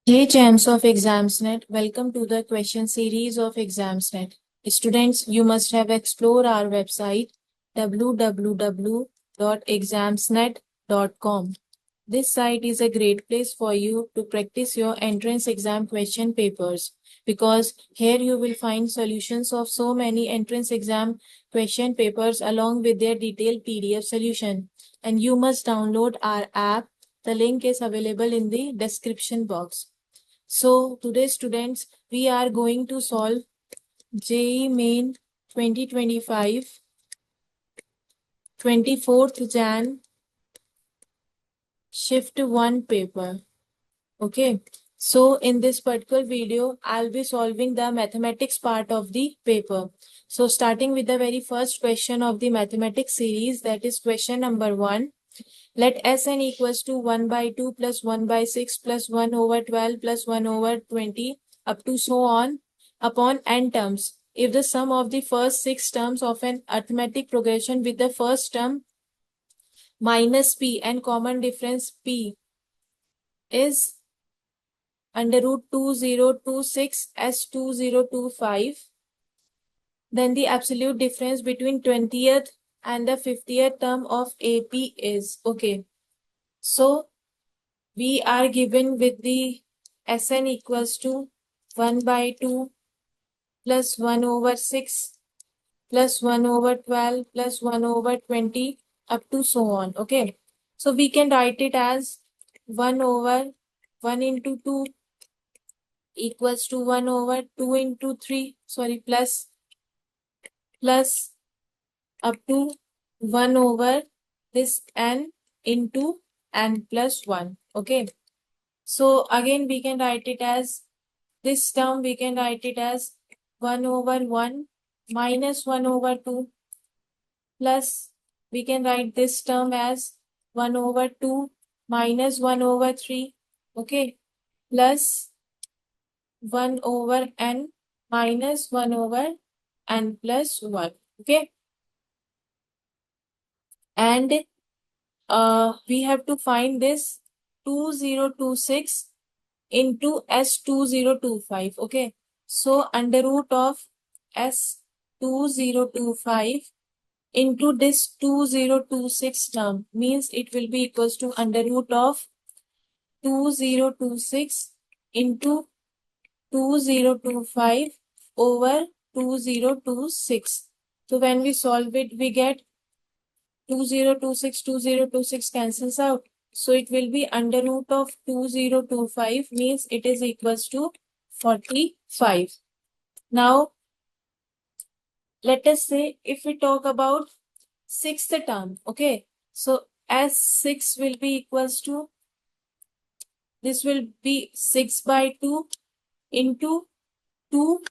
Hey Champs of ExamsNet, welcome to the question series of ExamsNet. Students, you must have explored our website www.examsnet.com. This site is a great place for you to practice your entrance exam question papers because here you will find solutions of so many entrance exam question papers along with their detailed PDF solution. And you must download our app. The link is available in the description box. So today students, we are going to solve JEE Main 2025 24th Jan Shift 1 paper. Okay. So in this particular video, I'll be solving the mathematics part of the paper. So starting with the very first question of the mathematics series, that is question number 1. Let Sn equals to 1 by 2 plus 1 by 6 plus 1 over 12 plus 1 over 20 up to so on upon n terms. If the sum of the first 6 terms of an arithmetic progression with the first term minus p and common difference p is under root 2026 S2025, then the absolute difference between 20th and the 50th term of AP is, okay. So we are given with the Sn equals to 1 by 2 plus 1 over 6 plus 1 over 12 plus 1 over 20 up to so on. Okay. So we can write it as 1 over 1 into 2 equals to 1 over 2 into 3, sorry, plus up to 1 over this n into n plus 1. Okay. So again we can write it as this term, we can write it as 1 over 1 minus 1 over 2 plus we can write this term as 1 over 2 minus 1 over 3, okay, plus 1 over n minus 1 over n plus 1, okay. And we have to find this 2026 into S2025, okay. So under root of S2025 into this 2026 term means it will be equals to under root of 2026 into 2025 over 2026. So when we solve it, we get 2026 cancels out. So it will be under root of 2025 means it is equals to 45. Now, let us say if we talk about sixth term, okay. So S6 will be equals to, this will be 6 by 2 into 2.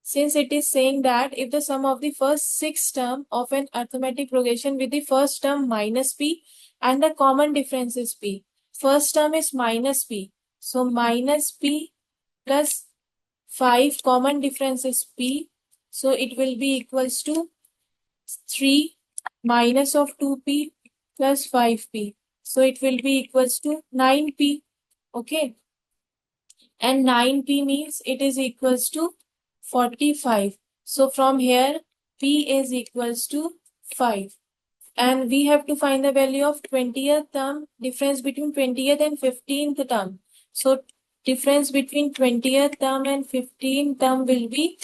Since it is saying that if the sum of the first 6 term of an arithmetic progression with the first term minus p and the common difference is p. First term is minus p. So minus p plus 5, common difference is p. So it will be equals to 3 minus of 2p plus 5p. So it will be equals to 9p. Okay. And 9p means it is equals to 45. So from here, p is equals to 5. And we have to find the value of 20th term, difference between 20th and 15th term. So difference between 20th term and 15th term will be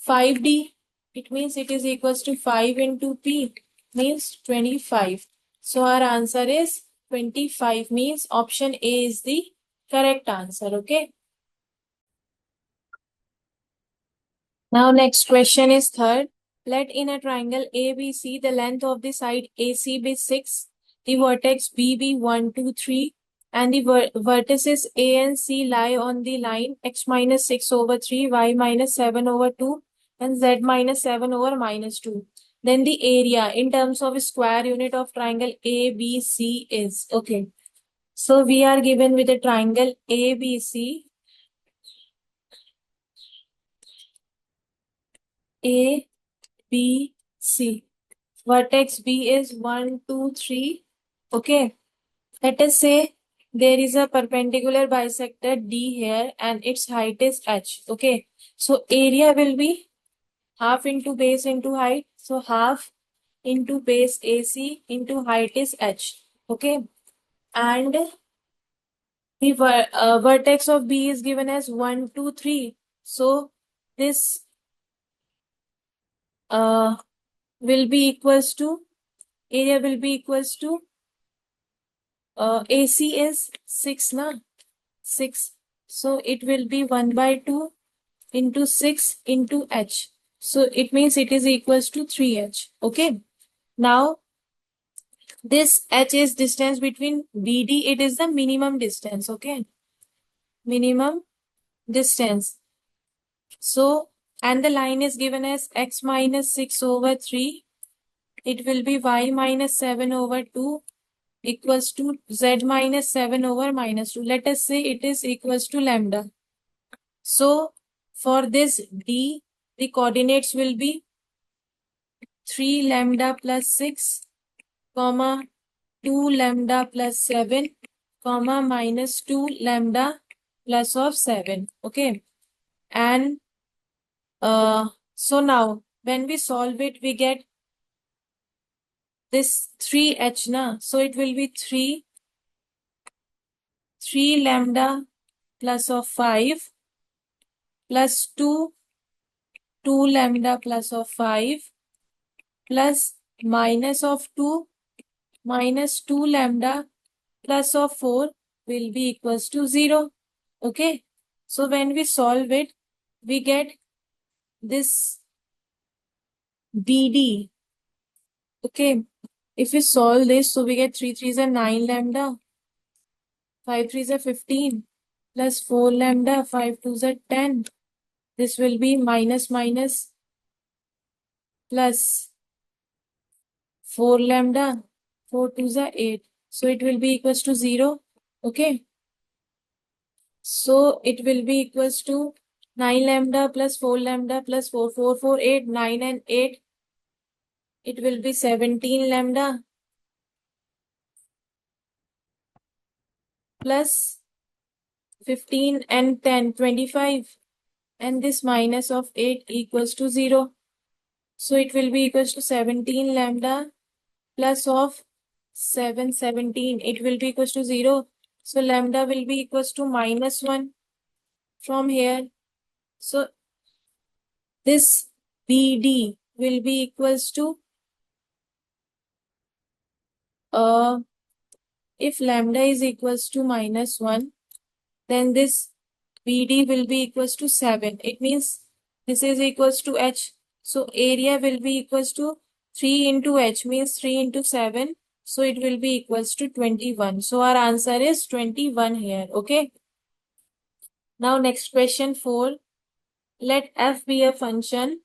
5d. It means it is equals to 5 into p means 25. So our answer is 25 means option A is the correct answer. Okay. Now next question is third. Let in a triangle ABC the length of the side AC be 6, the vertex B be 1, 2, 3, and the vertices A and C lie on the line x minus 6 over 3, y minus 7 over 2, and z minus 7 over minus 2. Then the area in terms of square unit of triangle ABC is, okay. So we are given with a triangle ABC. A, B, C. Vertex B is 1, 2, 3. Okay. Let us say there is a perpendicular bisector D here and its height is H. Okay. So area will be half into base into height. So half into base AC into height is H. Okay. And the vertex of B is given as 1, 2, 3. So this will be equals to, area will be equals to, AC is 6 na, 6. So it will be 1 by 2 into 6 into H. So it means it is equals to 3H. Okay. Now this H is distance between BD. It is the minimum distance. Okay. Minimum distance. So, and the line is given as x minus 6 over 3. It will be y minus 7 over 2 equals to z minus 7 over minus 2. Let us say it is equals to lambda. So, for this D, the coordinates will be 3 lambda plus 6, comma 2 lambda plus 7, comma minus 2 lambda plus of 7. Okay. And so now when we solve it, we get this 3H na. So it will be 3 lambda plus of 5 plus 2 lambda plus of 5 plus minus of 2 minus 2 lambda plus of 4 will be equals to 0. Okay. So when we solve it, we get this BD. Okay. If we solve this, so we get 3 3s are 9 lambda, 5 3s are 15 plus 4 lambda, 5 2s are 10. This will be minus minus plus 4 lambda, 4 2s are 8. So it will be equals to 0. Okay. So it will be equals to 9 lambda plus 4 lambda plus 4, 4, 4, 8, 9 and 8. It will be 17 lambda plus 15 and 10, 25. And this minus of 8 equals to 0. So it will be equals to 17 lambda plus of 7, 17. It will be equals to 0. So lambda will be equals to minus 1 from here. So this BD will be equals to, if lambda is equals to minus 1, then this BD will be equals to 7. It means this is equals to H. So area will be equals to 3 into H means 3 into 7. So it will be equals to 21. So our answer is 21 here. Okay. Now next question 4. Let f be a function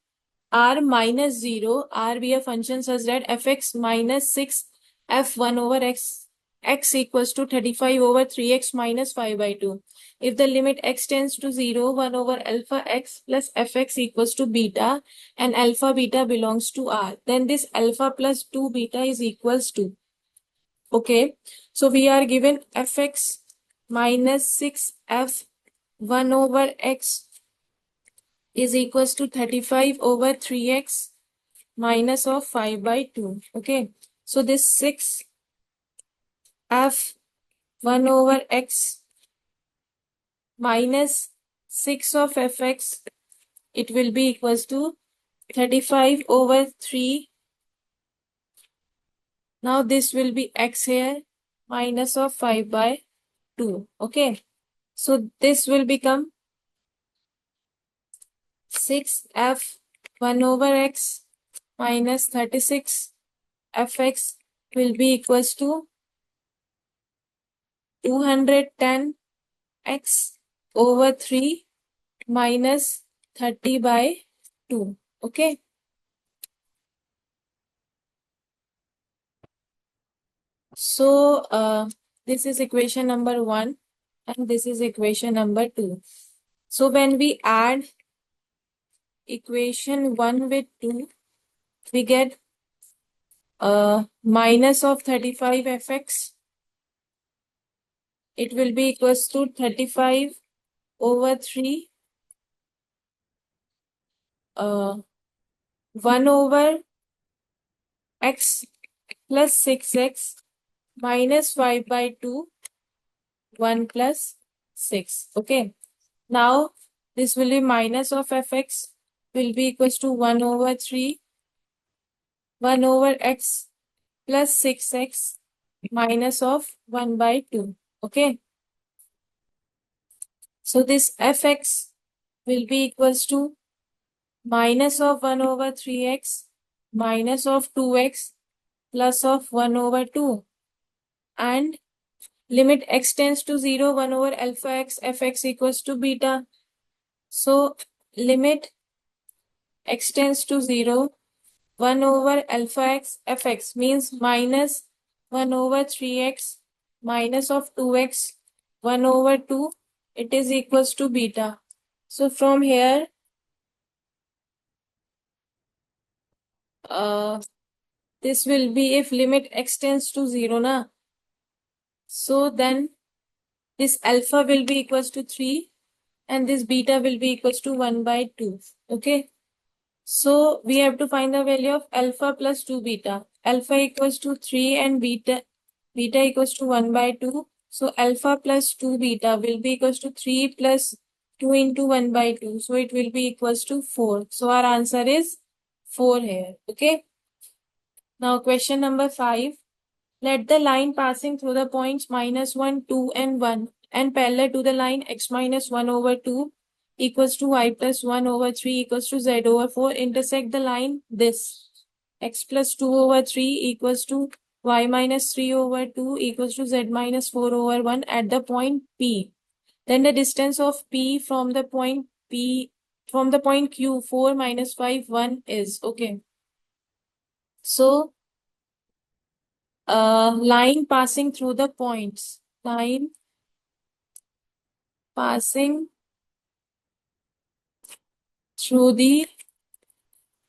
r minus 0. R be a function such that fx minus 6 f1 over x equals to 35 over 3x minus 5 by 2. If the limit x tends to 0, 1 over alpha x plus fx equals to beta and alpha beta belongs to R, then this alpha plus 2 beta is equals to. Okay, so we are given fx minus 6 f1 over x is equals to 35 over 3x minus of 5 by 2. Okay, so this 6 f1 over x minus 6 of fx, it will be equals to 35 over 3. Now this will be x here minus of 5 by 2. Okay, so this will become 6f1 over x minus 36 fx will be equals to 210 x over 3 minus 30 by 2. Okay. So this is equation number 1 and this is equation number 2. So when we add equation 1 with 2, we get minus of 35 fx. It will be equals to 35 over 3 1 over x plus 6x minus 5 by 2 1 plus 6. Okay. Now this will be minus of fx will be equals to 1 over 3 1 over x plus 6x minus of 1 by 2. Okay. So this fx will be equals to minus of 1 over 3x minus of 2x plus of 1 over 2, and limit x tends to 0 1 over alpha x fx equals to beta. So limit x tends to 0 1 over alpha x fx means minus 1 over 3x minus of 2x 1 over 2, it is equals to beta. So from here this will be if limit x tends to 0 na, so then this alpha will be equals to 3 and this beta will be equals to 1 by 2. Okay. So we have to find the value of alpha plus 2 beta. Alpha equals to 3 and beta equals to 1 by 2. So alpha plus 2 beta will be equals to 3 plus 2 into 1 by 2. So it will be equals to 4. So our answer is 4 here. Okay. Now question number 5. Let the line passing through the points minus 1, 2 and 1 and parallel to the line x minus 1 over 2 equals to y plus 1 over 3 equals to z over 4 intersect the line this. X plus 2 over 3 equals to y minus 3 over 2 equals to z minus 4 over 1 at the point P. Then the distance of P from the point Q 4 minus 5 1 is. Okay. So line passing through the points. Line passing through the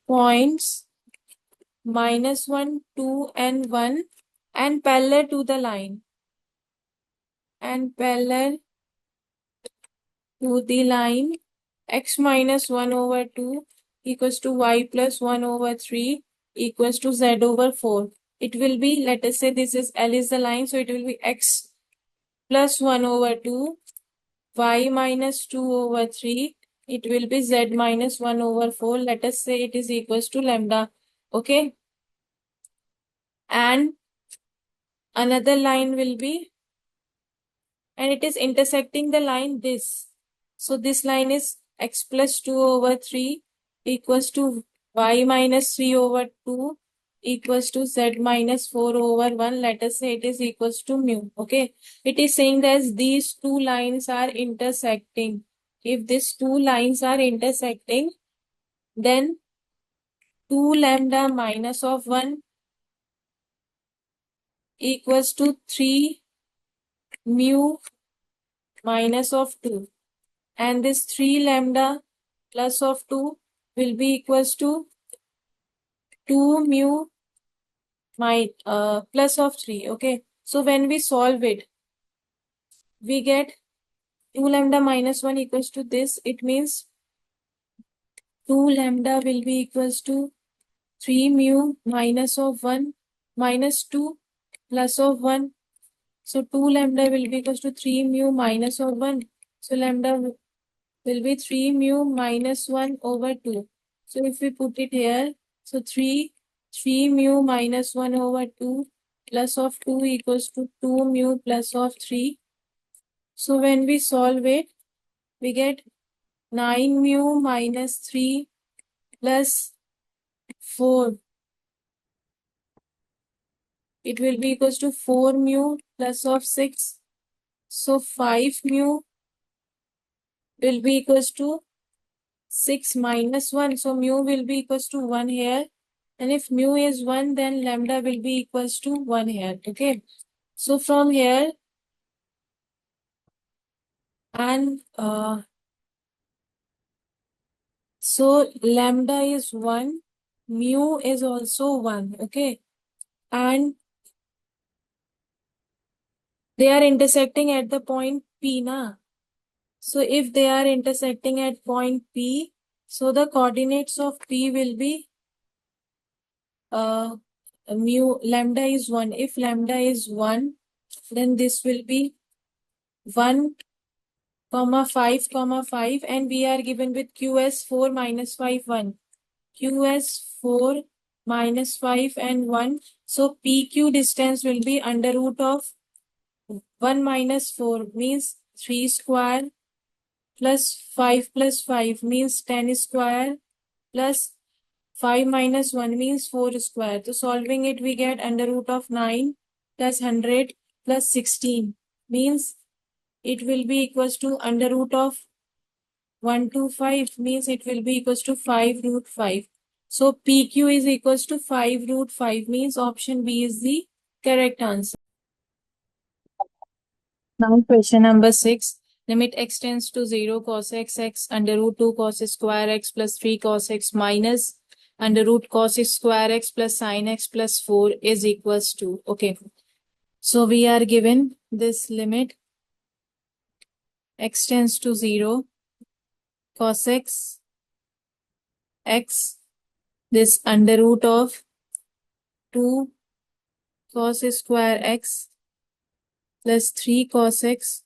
points minus 1, 2 and 1 and parallel to the line. And parallel to the line x minus 1 over 2 equals to y plus 1 over 3 equals to z over 4. It will be, let us say this is L is the line, so it will be x plus 1 over 2, y minus 2 over 3, it will be z minus 1 over 4. Let us say it is equals to lambda. Okay. And another line will be, and it is intersecting the line this. So this line is x plus 2 over 3 equals to y minus 3 over 2 equals to z minus 4 over 1. Let us say it is equals to mu. Okay. It is saying that these two lines are intersecting. If these two lines are intersecting, then 2 lambda minus of 1 equals to 3 mu minus of 2. And this 3 lambda plus of 2 will be equals to 2 mu plus of 3. Okay. So when we solve it, we get 2 lambda minus 1 equals to this. It means 2 lambda will be equals to 3 mu minus of 1 minus 2 plus of 1. So 2 lambda will be equals to 3 mu minus of 1. So lambda will be 3 mu minus 1 over 2. So if we put it here, so 3 mu minus 1 over 2 plus of 2 equals to 2 mu plus of 3. So when we solve it, we get 9 mu minus 3 plus 4. It will be equals to 4 mu plus of 6. So 5 mu will be equals to 6 minus 1. So mu will be equals to 1 here. And if mu is 1, then lambda will be equals to 1 here. Okay. So from here, and so lambda is 1 mu is also 1, okay? And they are intersecting at the point P, na? So if they are intersecting at point P, so the coordinates of P will be lambda is 1. If lambda is 1, then this will be 1, 5, 5, and we are given with QS 4 minus 5, 1. QS 4 minus 5 and 1. So PQ distance will be under root of 1 minus 4 means 3 square plus 5 means 10 square plus 5 minus 1 means 4 square. So solving it, we get under root of 9 plus 100 plus 16 means it will be equals to under root of 125 means it will be equals to 5 root 5. So PQ is equals to 5 root 5 means option B is the correct answer. Now question number 6. Limit x tends to 0 cos x under root 2 cos square x plus 3 cos x minus under root cos square x plus sin x plus 4 is equals to. Okay. So we are given this limit x tends to 0 cos x this under root of 2 cos square x plus 3 cos x,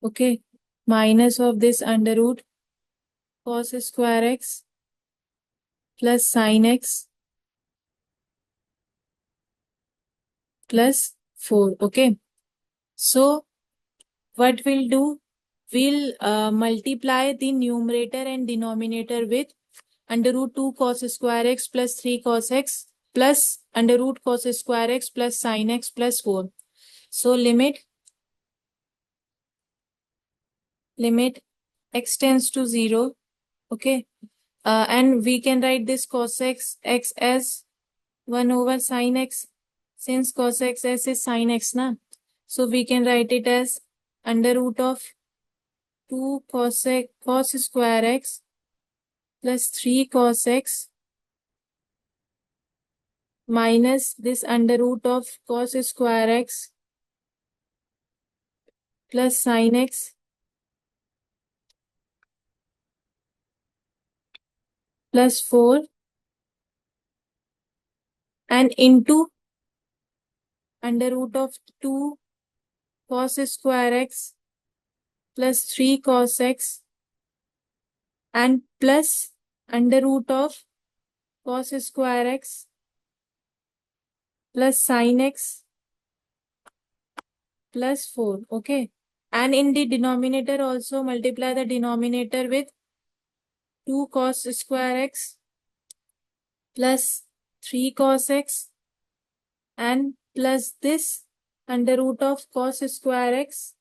okay, minus of this under root cos square x plus sin x plus 4, okay. So what we'll do, we'll multiply the numerator and denominator with under root 2 cos square x plus 3 cos x plus under root cos square x plus sin x plus 4. So limit x tends to 0, okay. And we can write this cos x as 1 over sin x. Since cos x is sin x, na? So we can write it as under root of 2 cos square x plus 3 cos x minus this under root of cos square x plus sin x plus 4 and into under root of 2 cos square x plus 3 cos x and plus under root of cos square x plus sin x plus 4, okay. And in the denominator also multiply the denominator with 2 cos square x plus 3 cos x and plus this under root of cos square x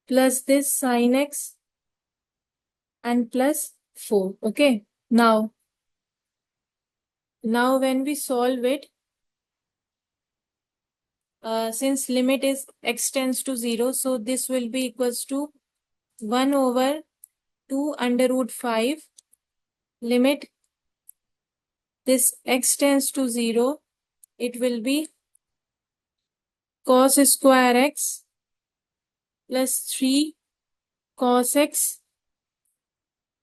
plus this sin x and plus 4, okay. Now when we solve it, since limit is x tends to 0, so this will be equals to 1 over 2 under root 5 limit this x tends to 0, it will be cos square x plus 3 cos x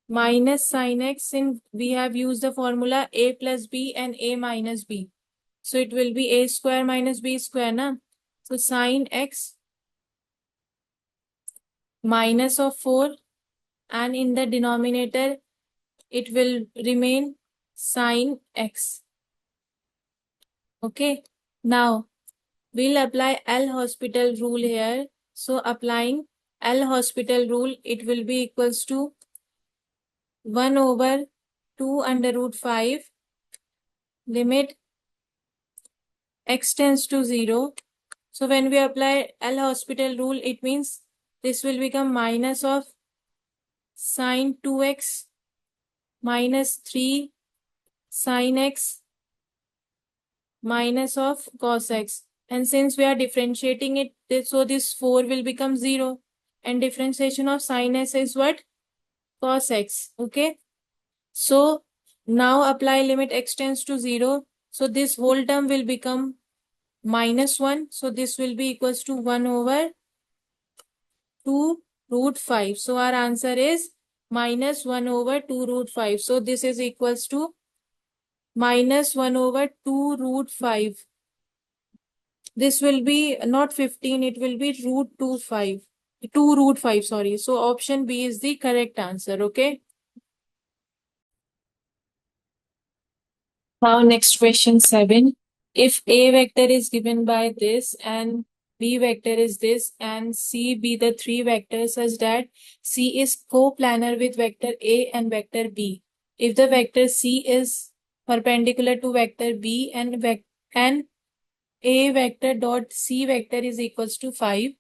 minus sin x, and we have used the formula a plus b and a minus b. So it will be a square minus b square, na? So sin x minus of 4 and in the denominator it will remain sin x. Okay. Now we'll apply L'Hospital rule here. So applying L'Hospital rule, it will be equals to 1 over 2 under root 5 limit x tends to 0. So when we apply L'Hospital rule, it means this will become minus of sin 2x minus 3 sin x minus of cos x. And since we are differentiating it, so this 4 will become 0. And differentiation of sin x is what? Cos x. Okay. So Now apply limit x tends to 0. So this whole term will become -1. So this will be equals to 1 over 2 root 5. So our answer is -1 over 2 root 5. So this is equals to -1 over 2 root 5. This will be not 15, it will be root 2 5. 2 root 5, sorry. So option B is the correct answer, okay? Now next question 7. If A vector is given by this and B vector is this and C be the three vectors such that C is coplanar with vector A and vector B. If the vector C is perpendicular to vector B and A vector dot C vector is equals to 5,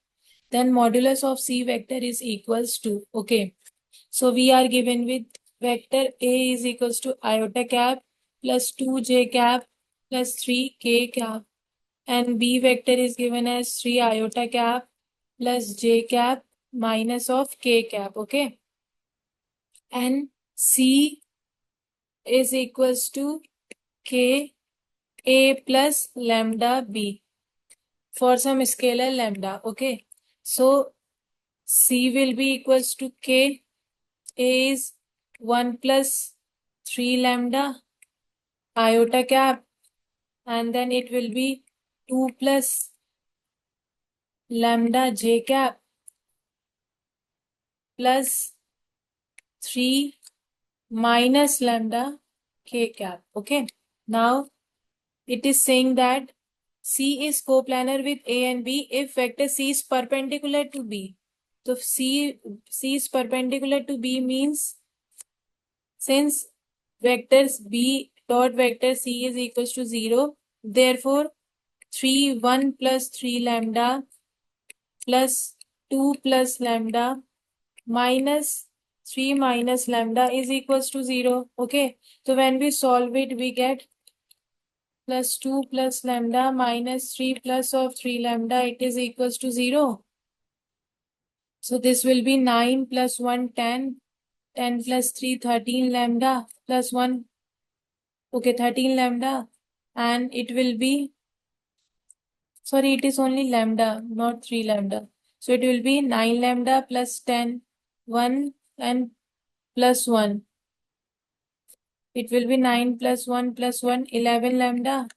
then modulus of C vector is equals to, okay. So we are given with vector A is equals to iota cap plus 2j cap plus 3k cap, and B vector is given as 3 iota cap plus j cap minus of k cap, okay. And C is equals to k A plus lambda B for some scalar lambda, okay. So C will be equals to k. A is 1 plus 3 lambda iota cap, and then it will be 2 plus lambda j cap plus 3 minus lambda k cap, okay. Now it is saying that C is coplanar with A and B if vector C is perpendicular to B. So C is perpendicular to B means since vectors B dot vector C is equals to 0, therefore 1 plus 3 lambda plus 2 plus lambda minus 3 minus lambda is equals to 0. Okay. So when we solve it, we get plus 2 plus lambda minus 3 plus of 3 lambda, it is equals to 0. So this will be 9 plus 1, 10. 10 plus 3, 13 lambda plus 1. Okay, 13 lambda. And it will be, sorry, it is only lambda, not 3 lambda. So it will be 9 lambda plus 10, 1 and plus 1. It will be 9 plus 1 plus 1, 11 lambda.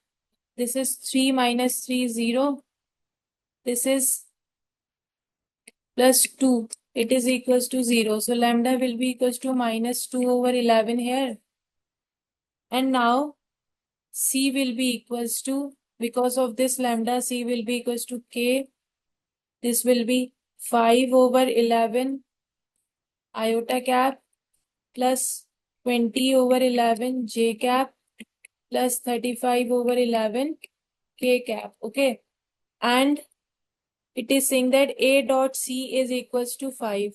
This is 3 minus 3, 0. This is plus 2. It is equals to 0. So lambda will be equals to minus 2 over 11 here. And now C will be equals to, because of this lambda, C will be equals to K. This will be 5 over 11 iota cap plus 20 over 11 j cap plus 35 over 11 k cap, okay. And it is saying that A dot C is equals to 5.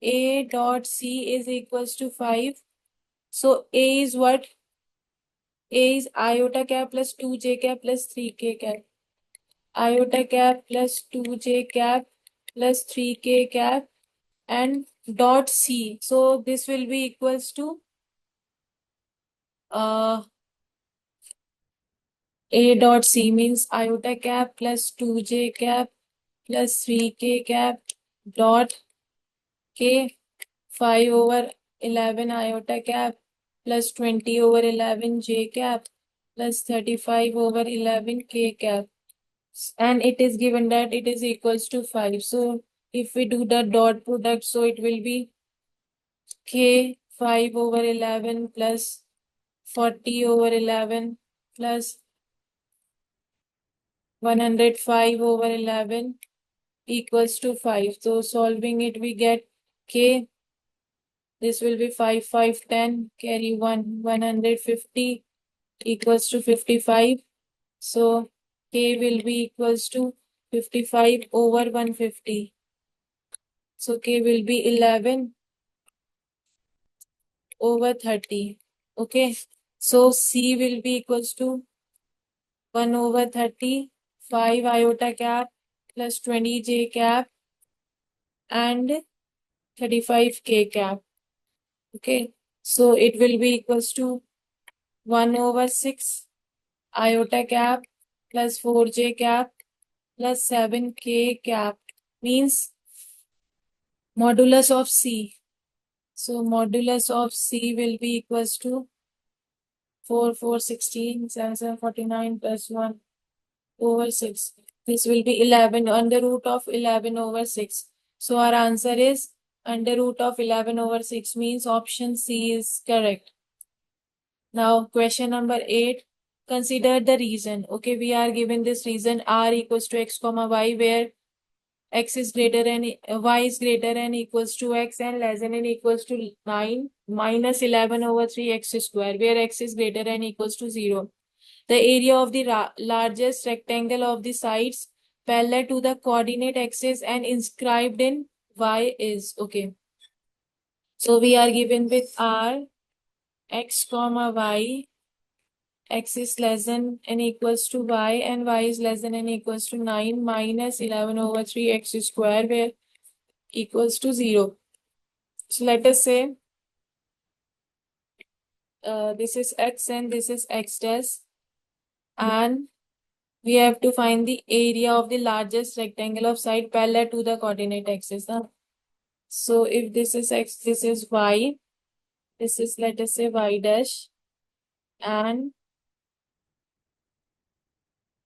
A dot C is equals to 5. So A is what? A is iota cap plus 2j cap plus 3k cap. Iota cap plus 2j cap plus 3k cap and dot C. So this will be equals to A dot C means iota cap plus 2j cap plus 3k cap dot k 5 over 11 iota cap plus 20 over 11 j cap plus 35 over 11 k cap, and it is given that it is equals to 5. So if we do the dot product, so it will be k 5 over 11 plus 40 over 11 plus 105 over 11 equals to 5. So solving it, we get k. This will be 5, 5, 10, carry 1, 150 equals to 55. So k will be equals to 55 over 150. So k will be 11 over 30. Okay. So C will be equals to 1 over 30, 5 iota cap plus 20 j cap and 35 k cap. Okay. So it will be equals to 1/6 iota cap plus 4j cap plus 7k cap means modulus of C. So modulus of C will be equals to 4, 4, 16, 7, 7, 49 plus 1/6. This will be 11, under root of 11/6. So our answer is under root of 11/6 means option C is correct. Now question number 8. Consider the reason. Okay, we are given this reason R equals to x comma y where x is greater than y is greater than equals to x and less than and equals to 9 minus 11/3 x square where x is greater than equals to 0. The area of the largest rectangle of the sides parallel to the coordinate axis and inscribed in y is okay. So we are given with R x comma y, x is less than and equals to y and y is less than and equals to 9 minus 11/3 x square where equals to 0. So let us say this is x and this is x dash and we have to find the area of the largest rectangle of side parallel to the coordinate axis. So if this is x, this is y, this is let us say y dash and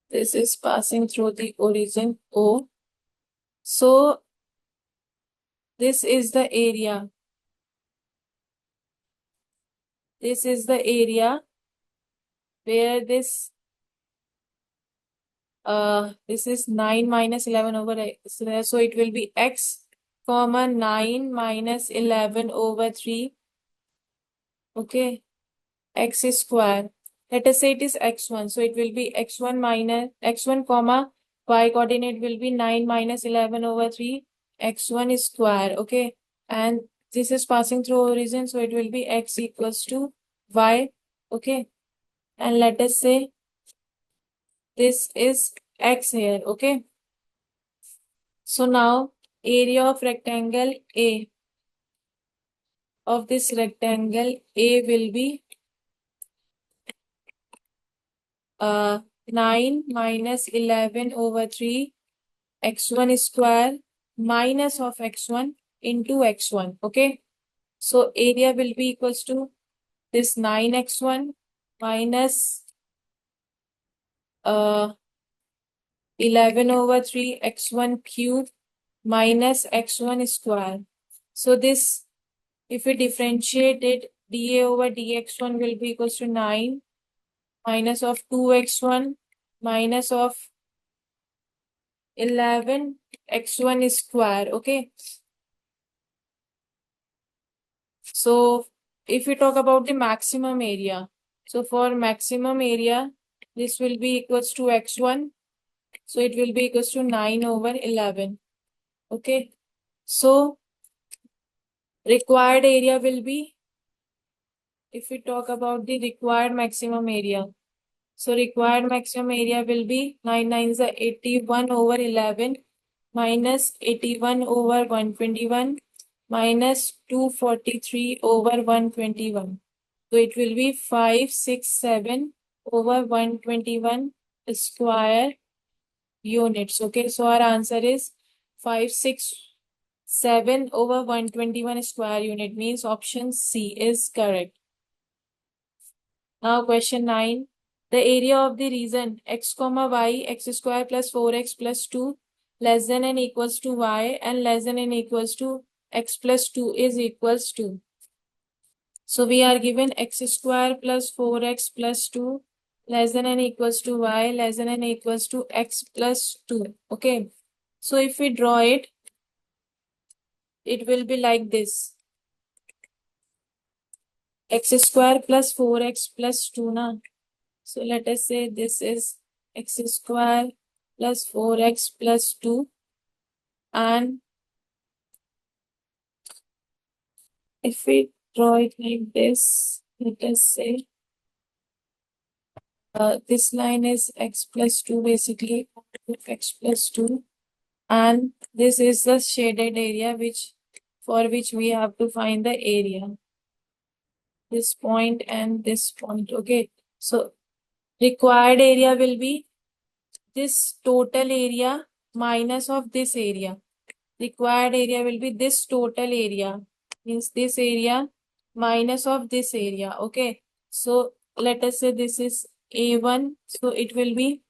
this is passing through the origin O. So this is the area. This is the area where this is 9 minus 11 over x. So it will be x comma 9 minus 11 over 3. Okay, x square. Let us say it is x1. So it will be x1 minus x1 comma y coordinate will be 9 minus 11 over 3 x1 square. Okay, and this is passing through origin. So it will be x equals to y. Okay, and let us say this is x here. Okay, so now area of rectangle A of this rectangle A will be 9 minus 11 over 3 x1 square minus of x1 into x1. Okay, so area will be equals to this 9x1 minus 11 over 3 x1 cube minus x1 square. So this, if we differentiate it, dA over dx1 will be equals to 9 minus of 2x1 minus of 11 x1 square. Okay, so if we talk about the maximum area, so for maximum area this will be equals to x1, so it will be equals to 9 over 11. Okay, so required area will be, if we talk about the required maximum area, so required maximum area will be 9 9s are 81 over 11 minus 81 over 121 minus 243 over 121. So it will be 567 over 121 square units. Okay, so our answer is 567 over 121 square unit means option C is correct. Now question 9. The area of the region x comma y x square plus 4x plus 2 less than and equals to y and less than and equals to x plus 2 is equals to. So we are given x square plus 4x plus 2 less than and equals to y less than and equals to x plus 2. Okay. So if we draw it, it will be like this. X square plus 4x plus 2 na. So let us say this is x square plus 4x plus 2 and if we draw it like this, let us say this line is x plus 2 basically, x plus 2 and this is the shaded area for which we have to find the area. this point and this point. Okay, so required area will be this total area minus of this area. Required area will be this total area, means this area minus of this area. Okay, so let us say this is A1, so it will be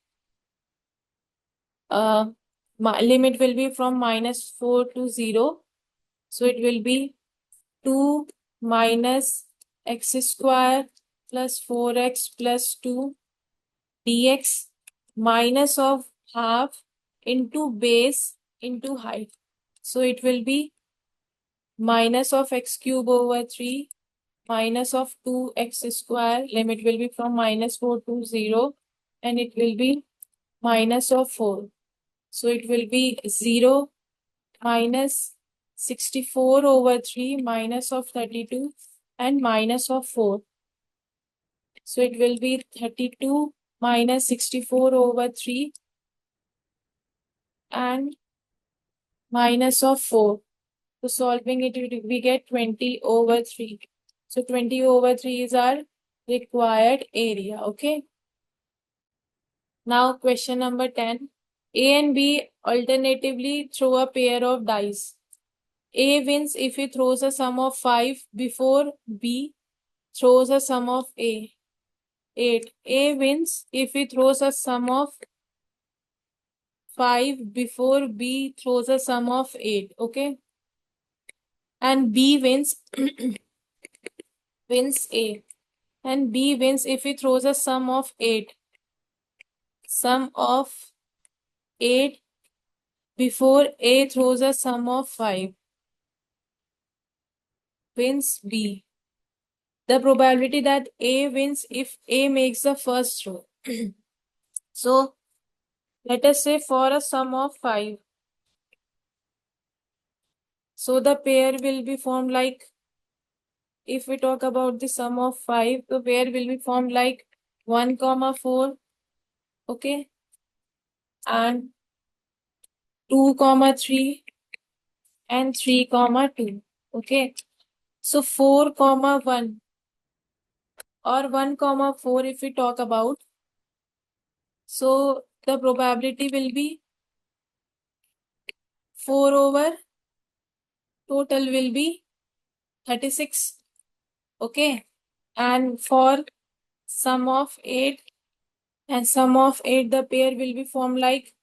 limit will be from -4 to 0. So it will be 2 minus x square plus 4x plus 2 dx minus of half into base into height. So it will be minus of x cube over 3 minus of 2x square. Limit will be from -4 to 0 and it will be minus of 4. So it will be 0 minus 64 over 3 minus of 32 and minus of 4. So it will be 32 minus 64 over 3 and minus of 4. So solving it, we get 20 over 3. So 20 over 3 is our required area. Okay. Now question number 10. A and B alternatively throw a pair of dice. A wins if he throws a sum of 5 before B throws a sum of 8. A wins if he throws a sum of 5 before B throws a sum of 8. Okay. And B wins wins A. And B wins if he throws a sum of 8. Sum of 8 before A throws a sum of 5. Wins B. The probability that A wins if A makes the first throw. So let us say for a sum of 5. So the pair will be formed like, if we talk about the sum of 5, the pair will be formed like 1, 4, okay, and 2, 3 and 3, 2, okay. So 4, 1 or 1, 4 if we talk about, so the probability will be 4 over total will be 36, okay. And for sum of 8 and sum of 8, the pair will be formed like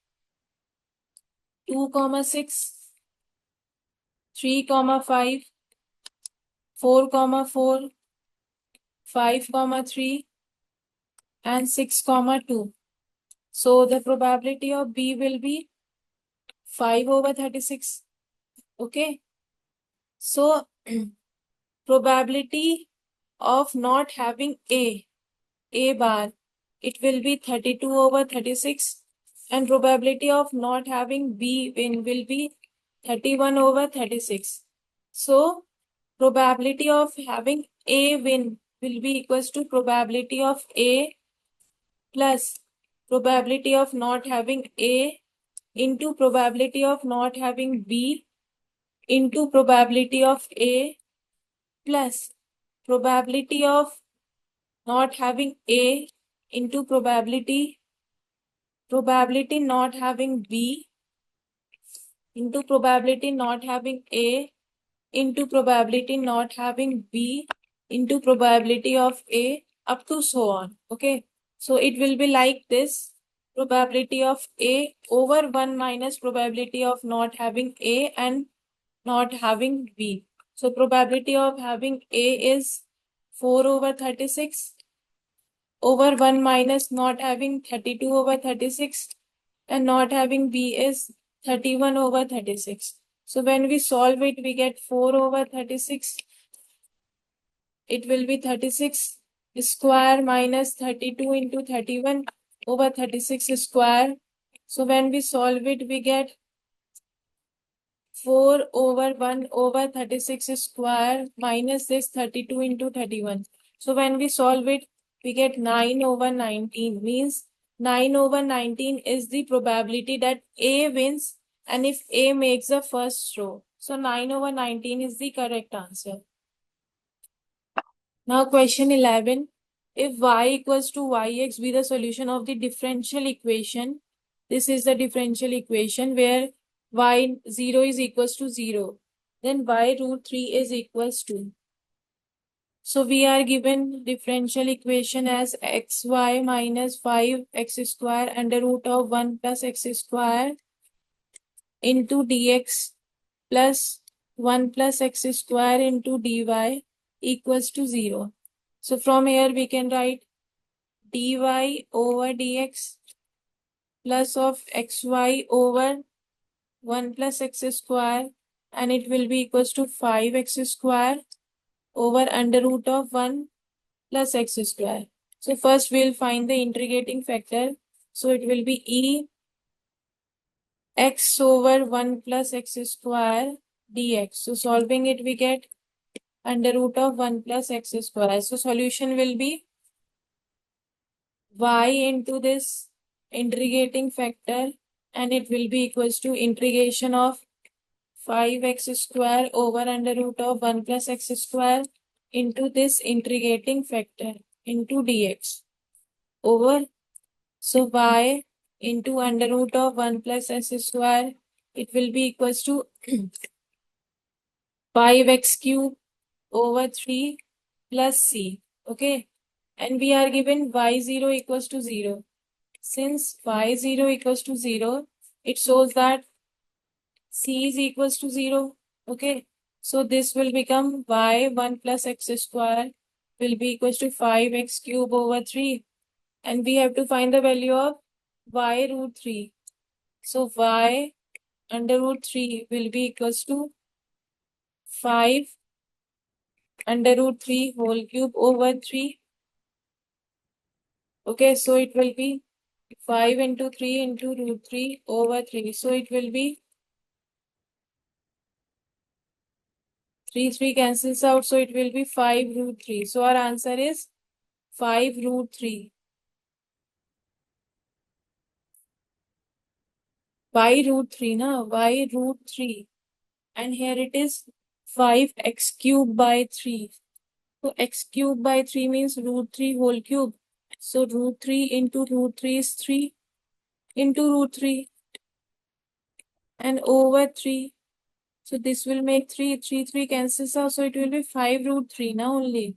2, 6, 3, 5, 4, 4, 5, 3 and 6, 2. So the probability of B will be 5 over 36. Okay. So probability of not having A bar, it will be 32 over 36. And probability of not having B win will be 31 over 36. So probability of having A win will be equals to probability of A plus probability of not having A into probability of not having B into probability of A plus probability of not having A into probability not having B into probability not having A into probability not having B into probability of A up to so on. Okay. So it will be like this. Probability of A over 1 minus probability of not having A and not having B. So probability of having A is 4 over 36 over 1 minus not having 32 over 36 and not having B is 31 over 36. So when we solve it, we get 4 over 36. It will be 36 square minus 32 into 31 over 36 square. So when we solve it, we get 4 over 1 over 36 square minus this 32 into 31. So when we solve it, we get 9 over 19, means 9 over 19 is the probability that A wins and if A makes the first throw. So 9 over 19 is the correct answer. Now question 11. If y equals to yx be the solution of the differential equation, this is the differential equation where y0 is equals to 0, then y root 3 is equals to. So we are given differential equation as xy minus 5x square under root of 1 plus x square into dx plus 1 plus x square into dy equals to 0. So from here we can write dy over dx plus of xy over 1 plus x square, and it will be equals to 5x square over under root of 1 plus x square. So first we'll find the integrating factor. So it will be e x over 1 plus x square dx. So solving it we get under root of 1 plus x square. So solution will be y into this integrating factor, and it will be equals to integration of 5x square over under root of 1 plus x square into this integrating factor into dx over. So y into under root of 1 plus s square, it will be equals to 5x cube over 3 plus c. Okay. And we are given y0 equals to 0. Since y0 equals to 0, it shows that c is equals to 0. Okay. So this will become y1 plus x square will be equals to 5x cube over 3. And we have to find the value of y root 3. So y under root 3 will be equals to 5 under root 3 whole cube over 3. Okay, so it will be 5 into 3 into root 3 over 3. So it will be 3 cancels out. So it will be 5 root 3. So our answer is 5 root 3. Y root 3, na? Y root 3. And here it is 5x cube by 3. So x cube by 3 means root 3 whole cube. So root 3 into root 3 is 3 into root 3 and over 3. So this will make 3. 3 cancels out. So it will be 5 root 3 now only.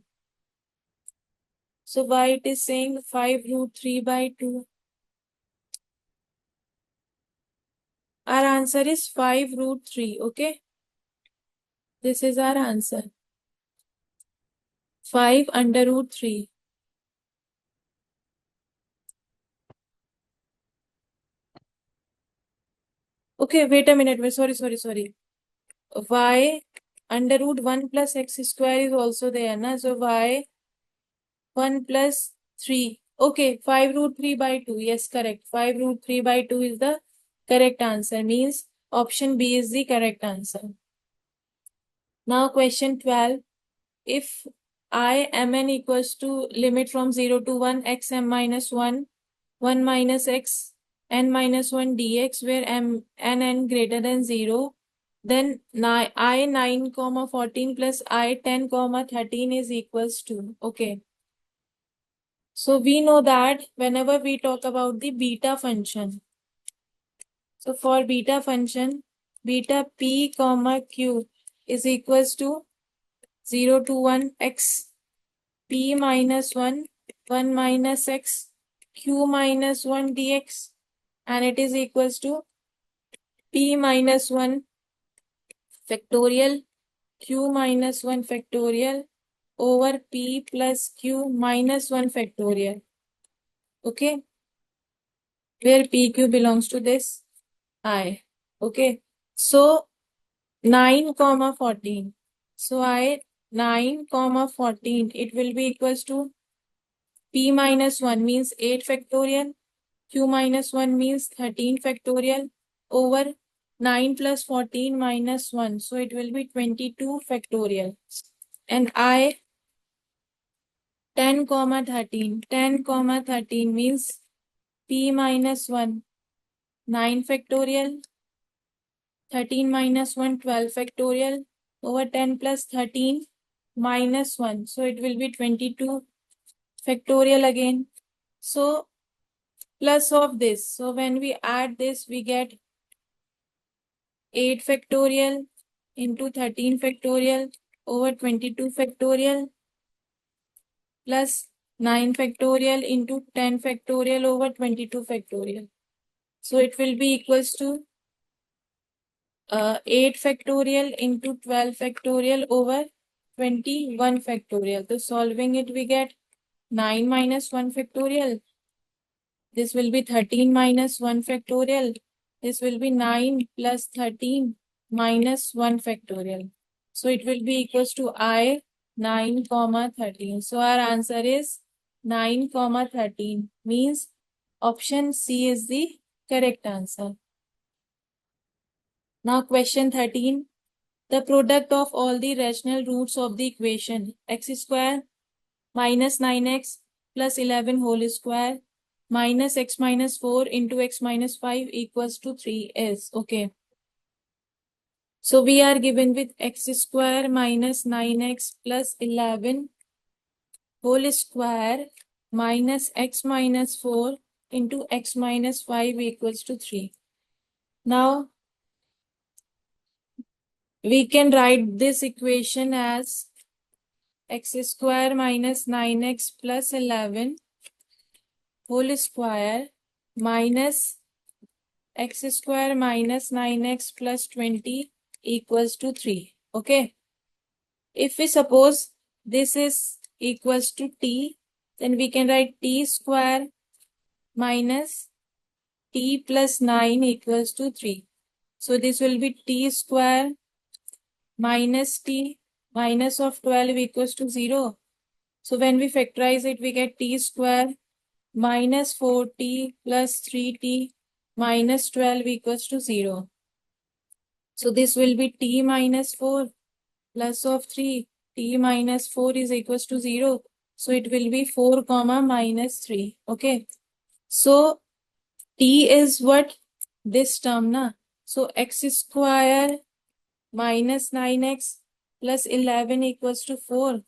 So why it is saying 5 root 3 by 2? Our answer is 5 root 3. Okay. This is our answer. 5 under root 3. Okay, wait a minute. Sorry. Y under root 1 plus x square is also there, na? So y 1 plus 3. Okay, 5 root 3 by 2. Yes, correct. 5 root 3 by 2 is the correct answer. Means option B is the correct answer. Now question 12. If I mn equals to limit from 0 to 1 x m minus 1, 1 minus x n minus 1 dx where m n greater than 0, then I 9 comma 14 plus I 10 comma 13 is equals to. Okay. So we know that whenever we talk about the beta function, so for beta function, beta p comma q is equals to 0 to 1 x p minus 1, 1 minus x q minus 1 dx, and it is equals to p minus 1 factorial q minus 1 factorial over p plus q minus 1 factorial. Okay, where pq belongs to this I. Okay, so 9 comma 14. So I 9 comma 14, it will be equals to p minus 1 means 8 factorial, q minus 1 means 13 factorial over 9 plus 14 minus 1. So it will be 22 factorial. And I 10 comma 13. 10 comma 13 means p minus 1 9 factorial, 13 minus 1 12 factorial over 10 plus 13 minus 1. So it will be 22 factorial again. So plus of this. So when we add this, we get 8 factorial into 13 factorial over 22 factorial plus 9 factorial into 10 factorial over 22 factorial. So it will be equals to 8 factorial into 12 factorial over 21 factorial. So solving it, we get 9 minus 1 factorial. This will be 13 minus 1 factorial. This will be 9 plus 13 minus 1 factorial. So it will be equals to I 9 comma 13. So our answer is 9 comma 13, means option C is the correct answer. Now question 13. The product of all the rational roots of the equation x square minus 9x plus 11 whole square minus x minus 4 into x minus 5 equals to 3 is. Okay. So we are given with x square minus 9x plus 11 whole square minus x minus 4 into x minus 5 equals to 3. Now we can write this equation as x square minus 9x plus 11 whole square minus x square minus 9x plus 20 equals to 3. Okay. If we suppose this is equals to t, then we can write t square minus t plus 9 equals to 3. So this will be t square minus t minus of 12 equals to 0. So when we factorize it, we get t square minus 4t plus 3t minus 12 equals to 0. So this will be t minus 4 plus of 3. T minus 4 is equals to 0. So it will be 4 comma minus 3. Okay. So t is what? This term, na? So x square minus 9x plus 11 equals to 4.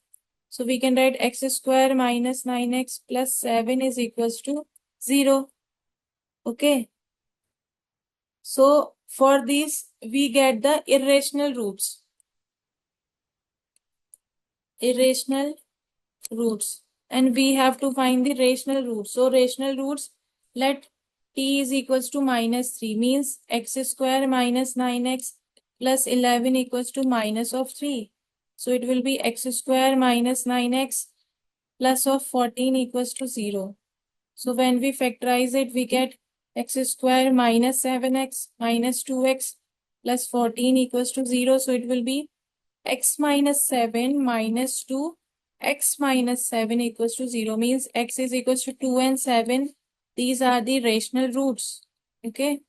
So we can write x square minus 9x plus 7 is equals to 0. Okay. So for this, we get the irrational roots. Irrational roots. And we have to find the rational roots. So rational roots, let t is equals to minus 3, means x square minus 9x plus 11 equals to minus of 3. So it will be x square minus 9x plus of 14 equals to 0. So when we factorize it, we get x square minus 7x minus 2x plus 14 equals to 0. So it will be x minus 7 minus 2 x minus 7 equals to 0, means x is equals to 2 and 7. These are the rational roots. Okay.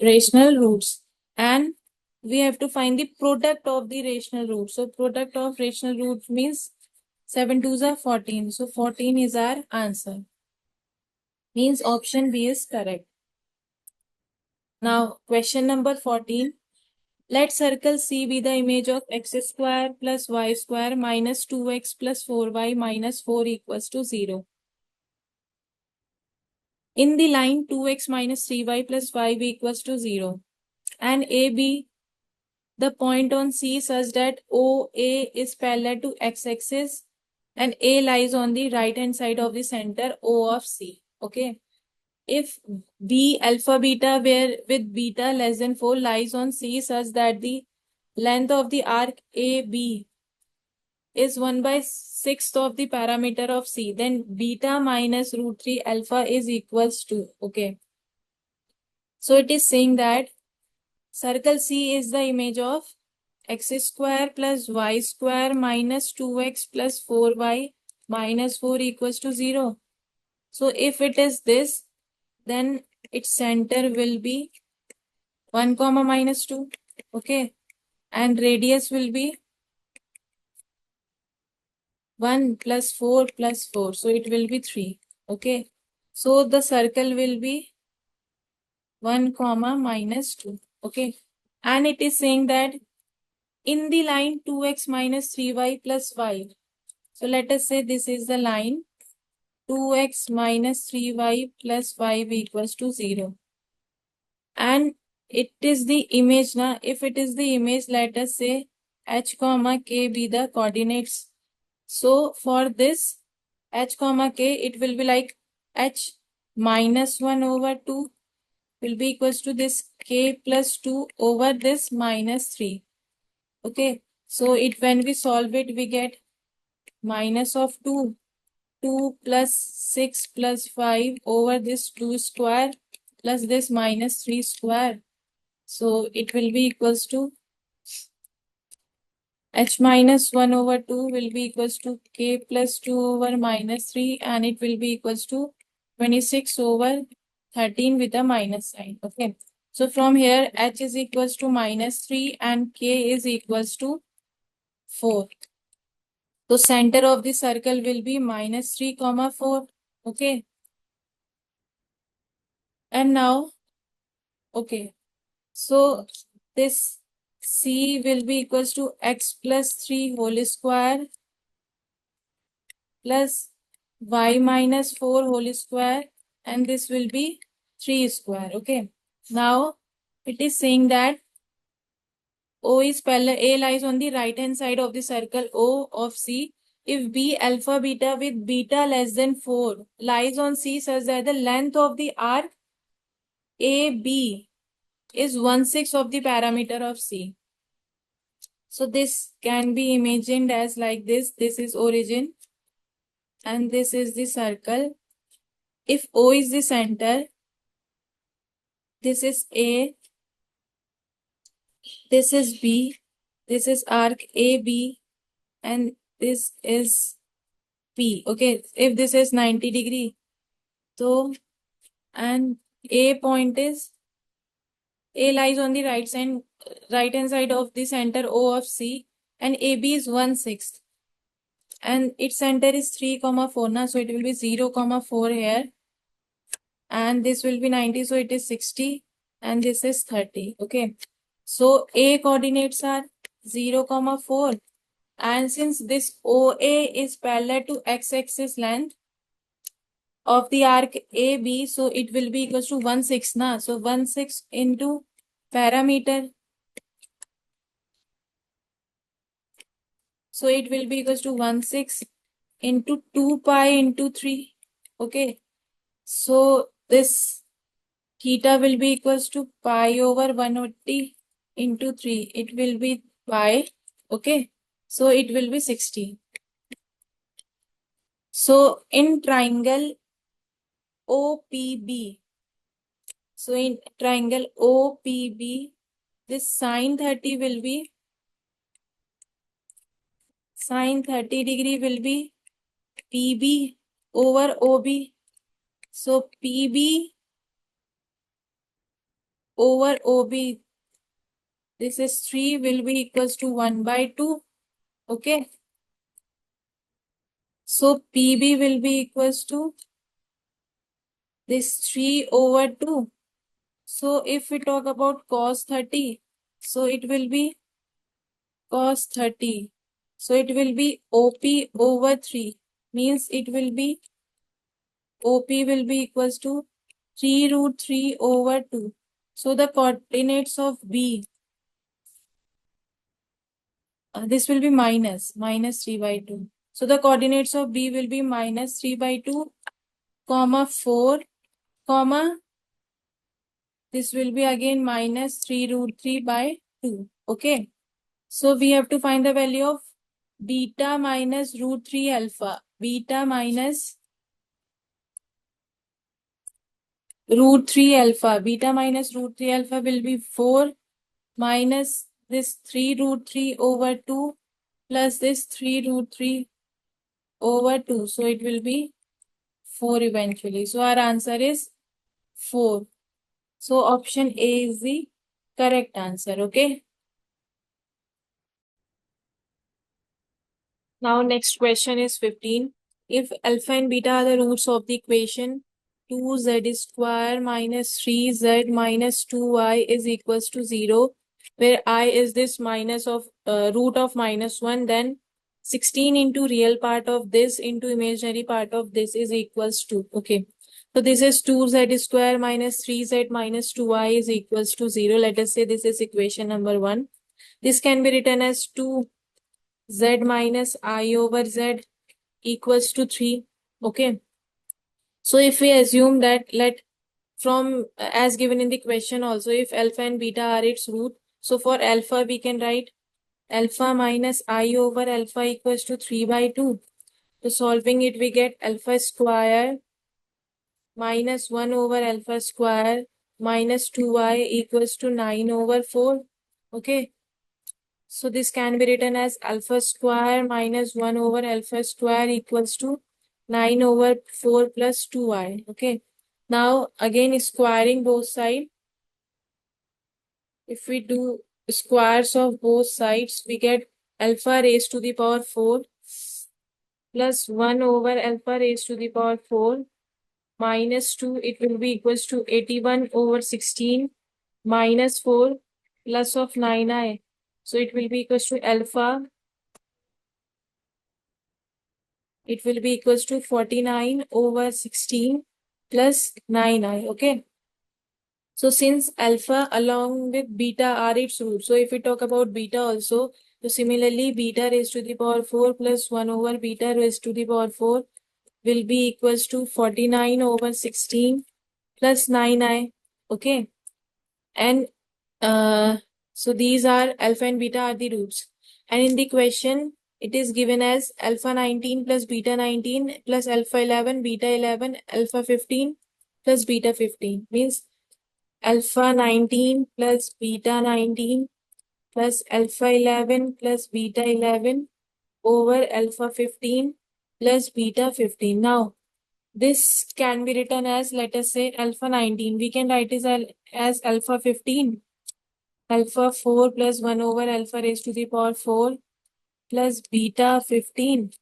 Rational roots. And we have to find the product of the rational roots. So product of rational roots means 7 2s are 14. So 14 is our answer. Means option B is correct. Now question number 14. Let circle C be the image of x square plus y square minus 2x plus 4y minus 4 equals to 0. In the line 2x minus 3y plus 5 equals to 0. And AB, the point on C such that OA is parallel to x-axis and A lies on the right hand side of the center O of C. Okay. If B alpha beta where with beta less than 4 lies on C such that the length of the arc AB is 1/6 of the parameter of C, then beta minus root 3 alpha is equals to. Okay. So it is saying that circle C is the image of x square plus y square minus 2x plus 4y minus 4 equals to 0. So if it is this, then its center will be 1 comma minus 2. Okay. And radius will be 1 plus 4 plus 4. So it will be 3. Okay. So the circle will be 1 comma minus 2. Okay. And it is saying that in the line 2x minus 3y plus 5. So let us say this is the line 2x minus 3y plus 5 equals to 0. And it is the image now. If it is the image, let us say h comma k be the coordinates. So for this h comma k, it will be like h minus 1 over 2 will be equals to this k plus 2 over this minus 3. Okay. So it when we solve it, we get minus of 2 plus 6 plus 5 over this 2 square plus this minus 3 square. So it will be equals to h minus 1 over 2 will be equals to k plus 2 over minus 3, and it will be equals to 26 over 13 with a minus sign. Okay. So from here h is equals to minus 3 and k is equals to 4. So center of the circle will be minus 3 comma 4. Okay. And now, okay. So this c will be equals to x plus 3 whole square plus y minus 4 whole square, and this will be 3 square. Okay. Now it is saying that O is parallel, A lies on the right hand side of the circle O of C. If B alpha beta with beta less than 4 lies on C such that the length of the arc AB is 1/6 of the parameter of C. So this can be imagined as like this. This is origin and this is the circle. If O is the center, this is A, this is B, this is arc AB, and this is P. Okay, if this is 90 degree, so and A point is A lies on the right hand side of the center O of C, and AB is 1/6, and its center is 3 comma 4 now, so it will be 0 comma 4 here, and this will be 90, so it is 60, and this is 30. Okay, so A coordinates are 0 comma 4, and since this OA is parallel to x-axis length of the arc AB, so it will be equals to 1/6 na. So 1/6 into parameter. So it will be equals to 1/6 into 2 pi into 3. Okay. So this theta will be equals to pi over 180 into 3. It will be pi. Okay. So it will be 60. So in triangle OPB, so in triangle OPB, this sine 30 will be, sine 30 degree will be PB over OB. So PB over OB, this is 3 will be equals to 1/2. Okay. So PB will be equals to this 3 over 2. So if we talk about cos 30, so it will be cos 30. So it will be OP over 3. Means it will be OP will be equals to 3 root 3 over 2. So the coordinates of B, this will be minus 3/2. So the coordinates of B will be minus 3/2, comma 4, comma, this will be again minus 3 root 3/2. Okay. So we have to find the value of beta minus root 3 alpha. Beta minus root 3 alpha. Beta minus root 3 alpha will be 4 minus this 3 root 3 over 2 plus this 3 root 3 over 2. So it will be 4 eventually. So our answer is 4. So option A is the correct answer. Okay. Now next question is 15. If alpha and beta are the roots of the equation 2z square minus 3z minus 2y is equals to 0, where I is this minus of root of -1, then 16 into real part of this into imaginary part of this is equals to, okay. So this is 2z square minus 3z minus 2i is equals to 0. Let us say this is equation number 1. This can be written as 2z minus I over z equals to 3, okay. So if we assume that, from as given in the question also, if alpha and beta are its root, so for alpha we can write alpha minus I over alpha equals to 3 by 2. So solving it, we get alpha square minus 1 over alpha square minus 2i equals to 9 over 4. Okay. So this can be written as alpha square minus 1 over alpha square equals to 9 over 4 plus 2i. Okay. Now again squaring both sides. If we do squares of both sides, we get alpha raised to the power 4 plus 1 over alpha raised to the power 4 minus 2. It will be equals to 81 over 16 minus 4 plus of 9i. So it will be equals to alpha. It will be equals to 49 over 16 plus 9i. Okay. So since alpha along with beta are its roots, so if we talk about beta also, so similarly beta raised to the power 4 plus 1 over beta raised to the power 4 will be equals to 49 over 16 plus 9i. Okay. And so these are alpha and beta are the roots. And in the question, it is given as alpha 19 plus beta 19 plus alpha 11, beta 11, alpha 15 plus beta 15. Means alpha 19 plus beta 19 plus alpha 11 plus beta 11 over alpha 15 plus beta 15. Now, this can be written as, let us say, alpha 19. We can write it as alpha 15. Alpha 4 plus 1 over alpha raised to the power 4 plus beta 15.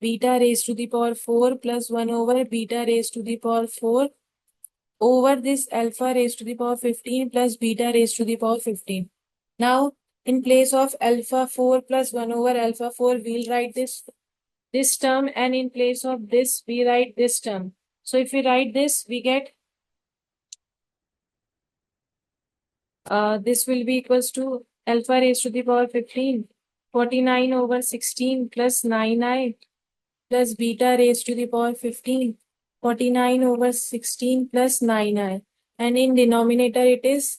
Beta raised to the power 4 plus 1 over beta raised to the power 4 over this alpha raised to the power 15 plus beta raised to the power 15. Now, in place of alpha 4 plus 1 over alpha 4, we'll write this term, and in place of this, we write this term. So if we write this, we get this will be equals to alpha raised to the power 15, 49 over 16 plus 9i plus beta raised to the power 15, 49 over 16 plus 9i. And in denominator, it is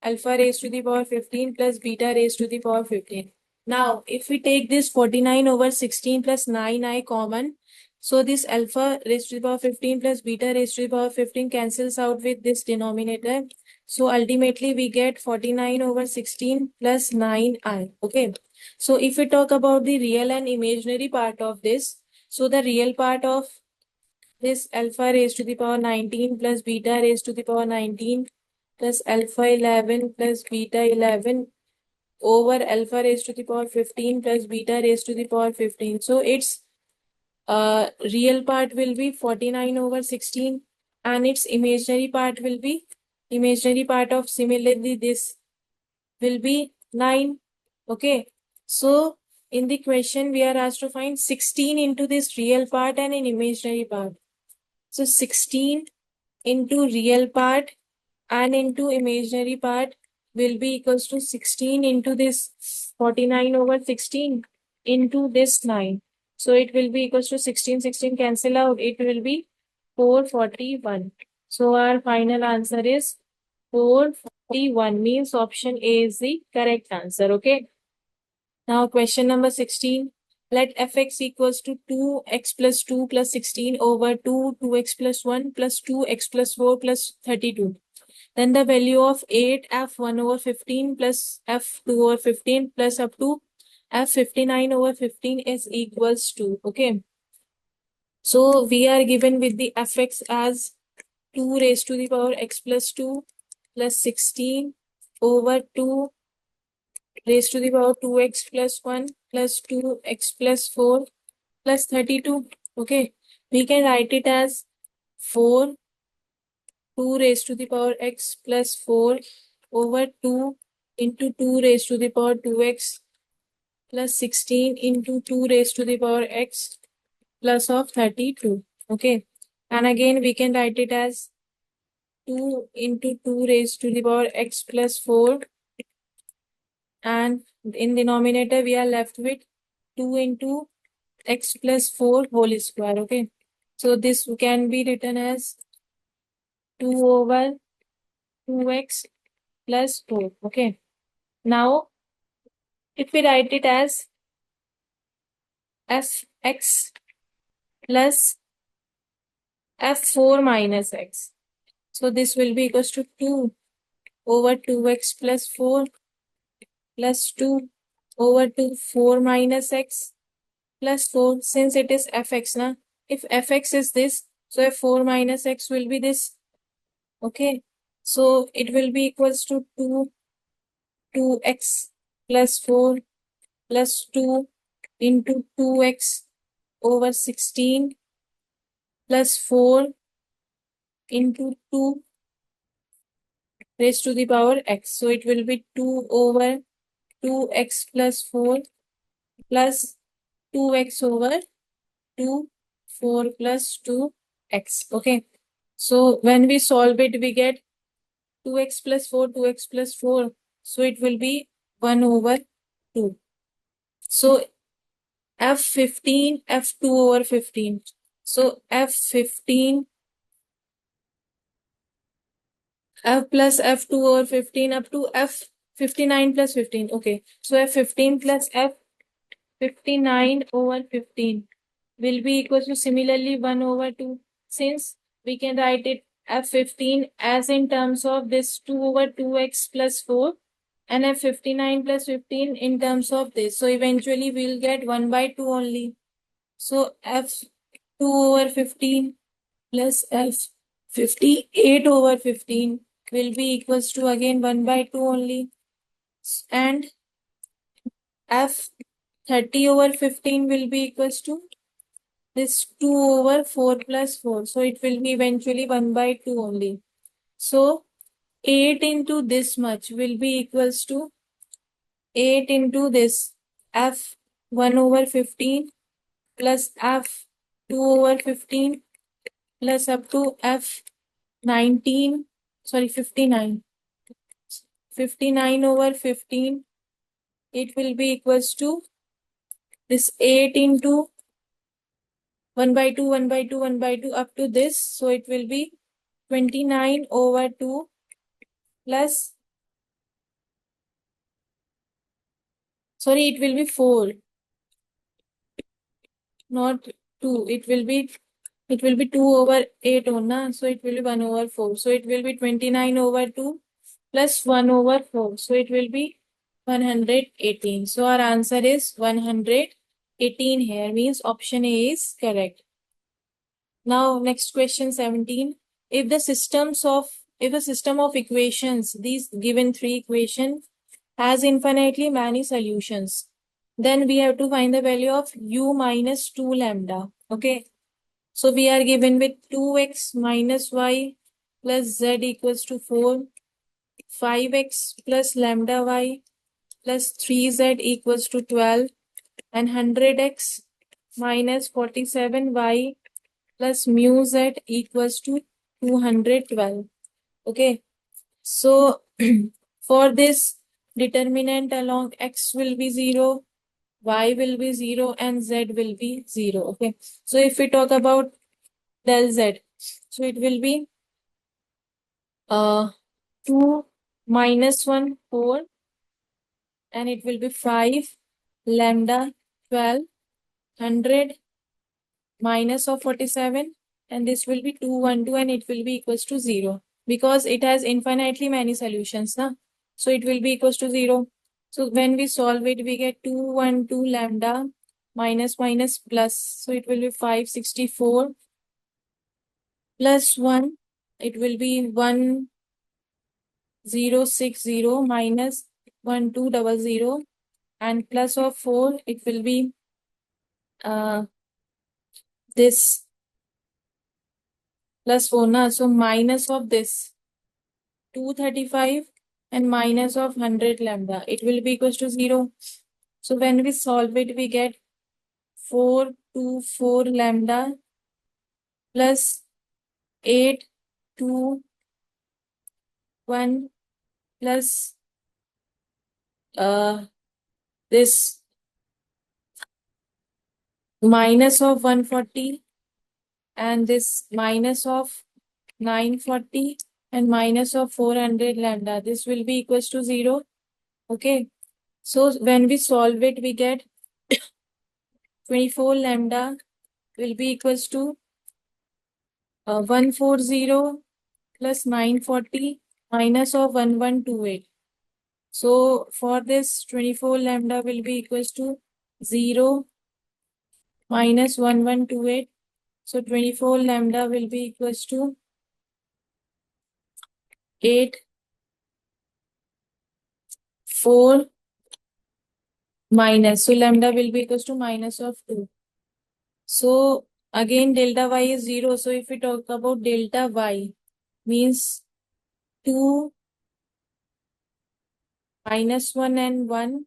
alpha raised to the power 15 plus beta raised to the power 15. Now, if we take this 49 over 16 plus 9i common, so this alpha raised to the power 15 plus beta raised to the power 15 cancels out with this denominator. So ultimately, we get 49 over 16 plus 9i. Okay. So if we talk about the real and imaginary part of this, so the real part of this alpha raised to the power 19 plus beta raised to the power 19 plus alpha 11 plus beta 11 over alpha raised to the power 15 plus beta raised to the power 15. So its real part will be 49 over 16 and its imaginary part will be, imaginary part of similarly this will be 9. Okay. So in the question, we are asked to find 16 into this real part and an imaginary part. So 16 into real part and into imaginary part will be equals to 16 into this 49 over 16 into this 9. So it will be equals to 16, 16 cancel out. It will be 441. So our final answer is 441, means option A is the correct answer. Okay. Now question number 16. Let fx equals to 2x plus 2 plus 16 over 2x plus 1 plus 2x plus 4 plus 32. Then the value of 8 f1 over 15 plus f2 over 15 plus up to f59 over 15 is equals to. Okay. So we are given with the fx as 2 raised to the power x plus 2 plus 16 over 2 raised to the power 2x plus 1 plus 2x plus 4 plus 32. Okay. We can write it as 4 2 raised to the power x plus 4 over 2 into 2 raised to the power 2x plus 16 into 2 raised to the power x plus of 32. Okay. And again, we can write it as 2 into 2 raised to the power x plus 4. And in denominator, we are left with 2 into x plus 4 whole square. Okay. So this can be written as 2 over 2x plus 4. Okay. Now, if we write it as fx plus f4 minus x. So this will be equals to 2 over 2x plus 4 plus 2 over 2 4 minus x plus 4. Since it is fx, na? If fx is this, so f4 minus x will be this. Okay. So it will be equals to 2x plus 4 plus 2 into 2x over 16 plus 4 into 2 raised to the power x. So it will be 2 over 2x plus 4 plus 2x over 2, 4 plus 2x. Okay. So when we solve it, we get 2x plus 4, 2x plus 4. So it will be 1 over 2. So F15, F2 over 15. So F15, F plus F2 over 15 up to F59 plus 15. Okay. So F15 plus F59 over 15 will be equal to similarly 1 over 2. Since we can write it F15 as in terms of this 2 over 2x plus 4 and F59 plus 15 in terms of this. So eventually we'll get 1 by 2 only. So F2 over 15 plus F58 over 15 will be equals to again 1 by 2 only. And F30 over 15 will be equals to this 2 over 4 plus 4. So it will be eventually 1 by 2 only. So 8 into this much will be equals to 8 into this F1 over 15 plus F2 over 15 plus up to F19, sorry, 59. 59 over 15, it will be equals to this 8 into 1 by 2, 1 by 2, 1 by 2 up to this. So it will be 29 over 2 plus, sorry, it will be 4, not 2. It will be 2 over 8 onna. So it will be 1 over 4. So it will be 29 over 2 plus 1 over 4. So it will be 118. So our answer is 118 here, means option A is correct. Now next question 17. If the system of equations, these given three equations has infinitely many solutions, then we have to find the value of u minus 2 lambda. Okay. So we are given with 2x minus y plus z equals to 4, 5x plus lambda y plus 3z equals to 12, and 100x minus 47y plus mu z equals to 212. Okay. So for this determinant along x will be 0, y will be 0, and z will be 0. Okay. So if we talk about del z, so it will be 2 minus 1, 4, and it will be 5 lambda 12, 100 minus of 47, and this will be 2, 1, 2, and it will be equals to 0 because it has infinitely many solutions, na? So it will be equals to 0. So when we solve it, we get 2, 1, 2 lambda minus minus plus. So it will be 564 plus 1. It will be 1060 minus 1200, and plus of 4, it will be this plus 4 na. So minus of this 235 and minus of 100 lambda. It will be equals to 0. So when we solve it, we get 424 lambda plus 821 plus this minus of 140 and this minus of 940 and minus of 400 lambda. This will be equals to 0. Okay. So when we solve it, we get 24 lambda will be equals to 140 plus 940 minus of 1128. So for this 24 lambda will be equals to 0 minus 1128. So 24 lambda will be equals to 8 4 minus. So lambda will be equals to minus of 2. So again delta y is 0. So if we talk about delta y means 2 minus 1 and 1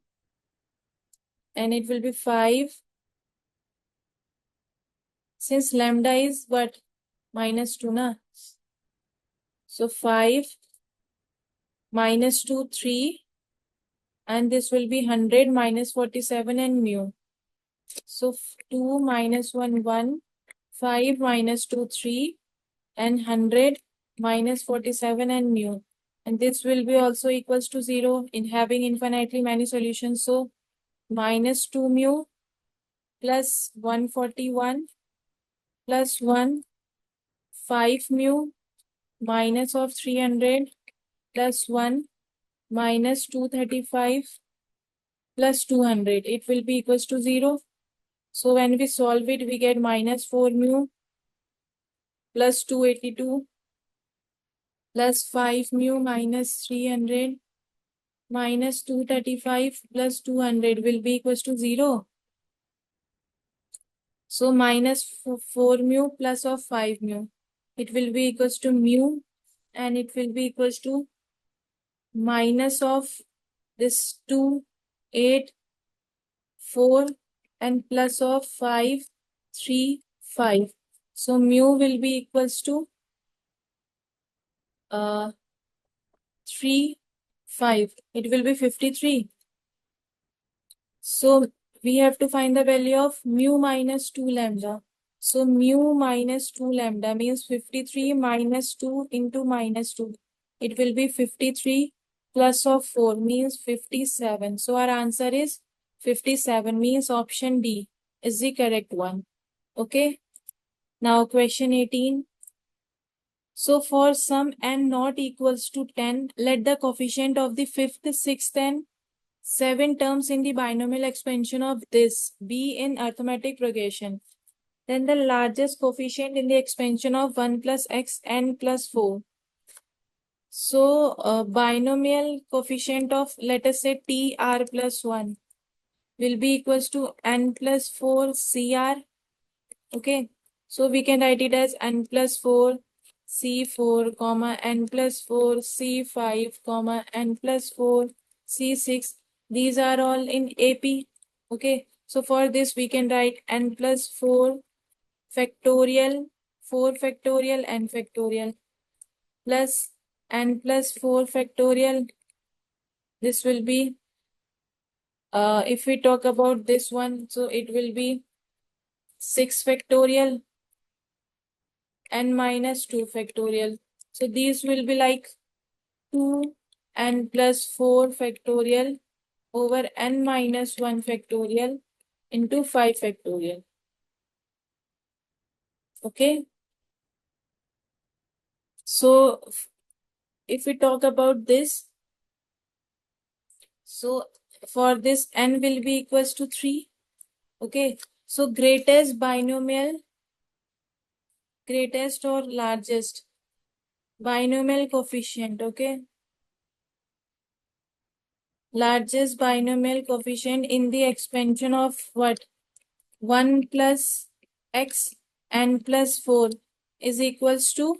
and it will be 5. Since lambda is what? Minus 2 na. So 5 minus 2 3 and this will be 100 minus 47 and mu. So 2 minus 1 1 5 minus 2 3 and 100 minus 47 and mu. And this will be also equals to 0 in having infinitely many solutions. So minus 2 mu plus 141 plus 1 5 mu minus of 300 plus 1 minus 235 plus 200. It will be equals to 0. So when we solve it, we get minus 4 mu plus 282 plus 5 mu minus 300 minus 235 plus 200 will be equals to 0. So minus 4 mu plus of 5 mu. It will be equals to mu and it will be equals to minus of this 2, 8, 4 and plus of 5, 3, 5. So mu will be equals to 3, 5. It will be 53. So we have to find the value of mu minus 2 lambda. So mu minus 2 lambda means 53 minus 2 into minus 2. It will be 53 plus of 4 means 57. So our answer is 57 means option D is the correct one. Okay. Now question 18. So for some n not equals to 10, let the coefficient of the fifth, sixth and 7 terms in the binomial expansion of this be in arithmetic progression. Then the largest coefficient in the expansion of 1 plus x n plus 4. So binomial coefficient of let us say t r plus 1 will be equals to n plus 4 cr. Okay. So we can write it as n plus 4 c4 comma n plus 4 c5 comma n plus 4 c6. These are all in AP. Okay. So for this we can write n plus 4 factorial 4 factorial n factorial plus n plus 4 factorial. This will be if we talk about this one, so it will be 6 factorial n minus 2 factorial. So these will be like 2 n plus 4 factorial over n minus 1 factorial into 5 factorial. Okay. So if we talk about this, so for this n will be equals to 3. Okay. So greatest binomial, greatest or largest binomial coefficient. Okay. Largest binomial coefficient in the expansion of what? 1 plus x n plus 4 is equals to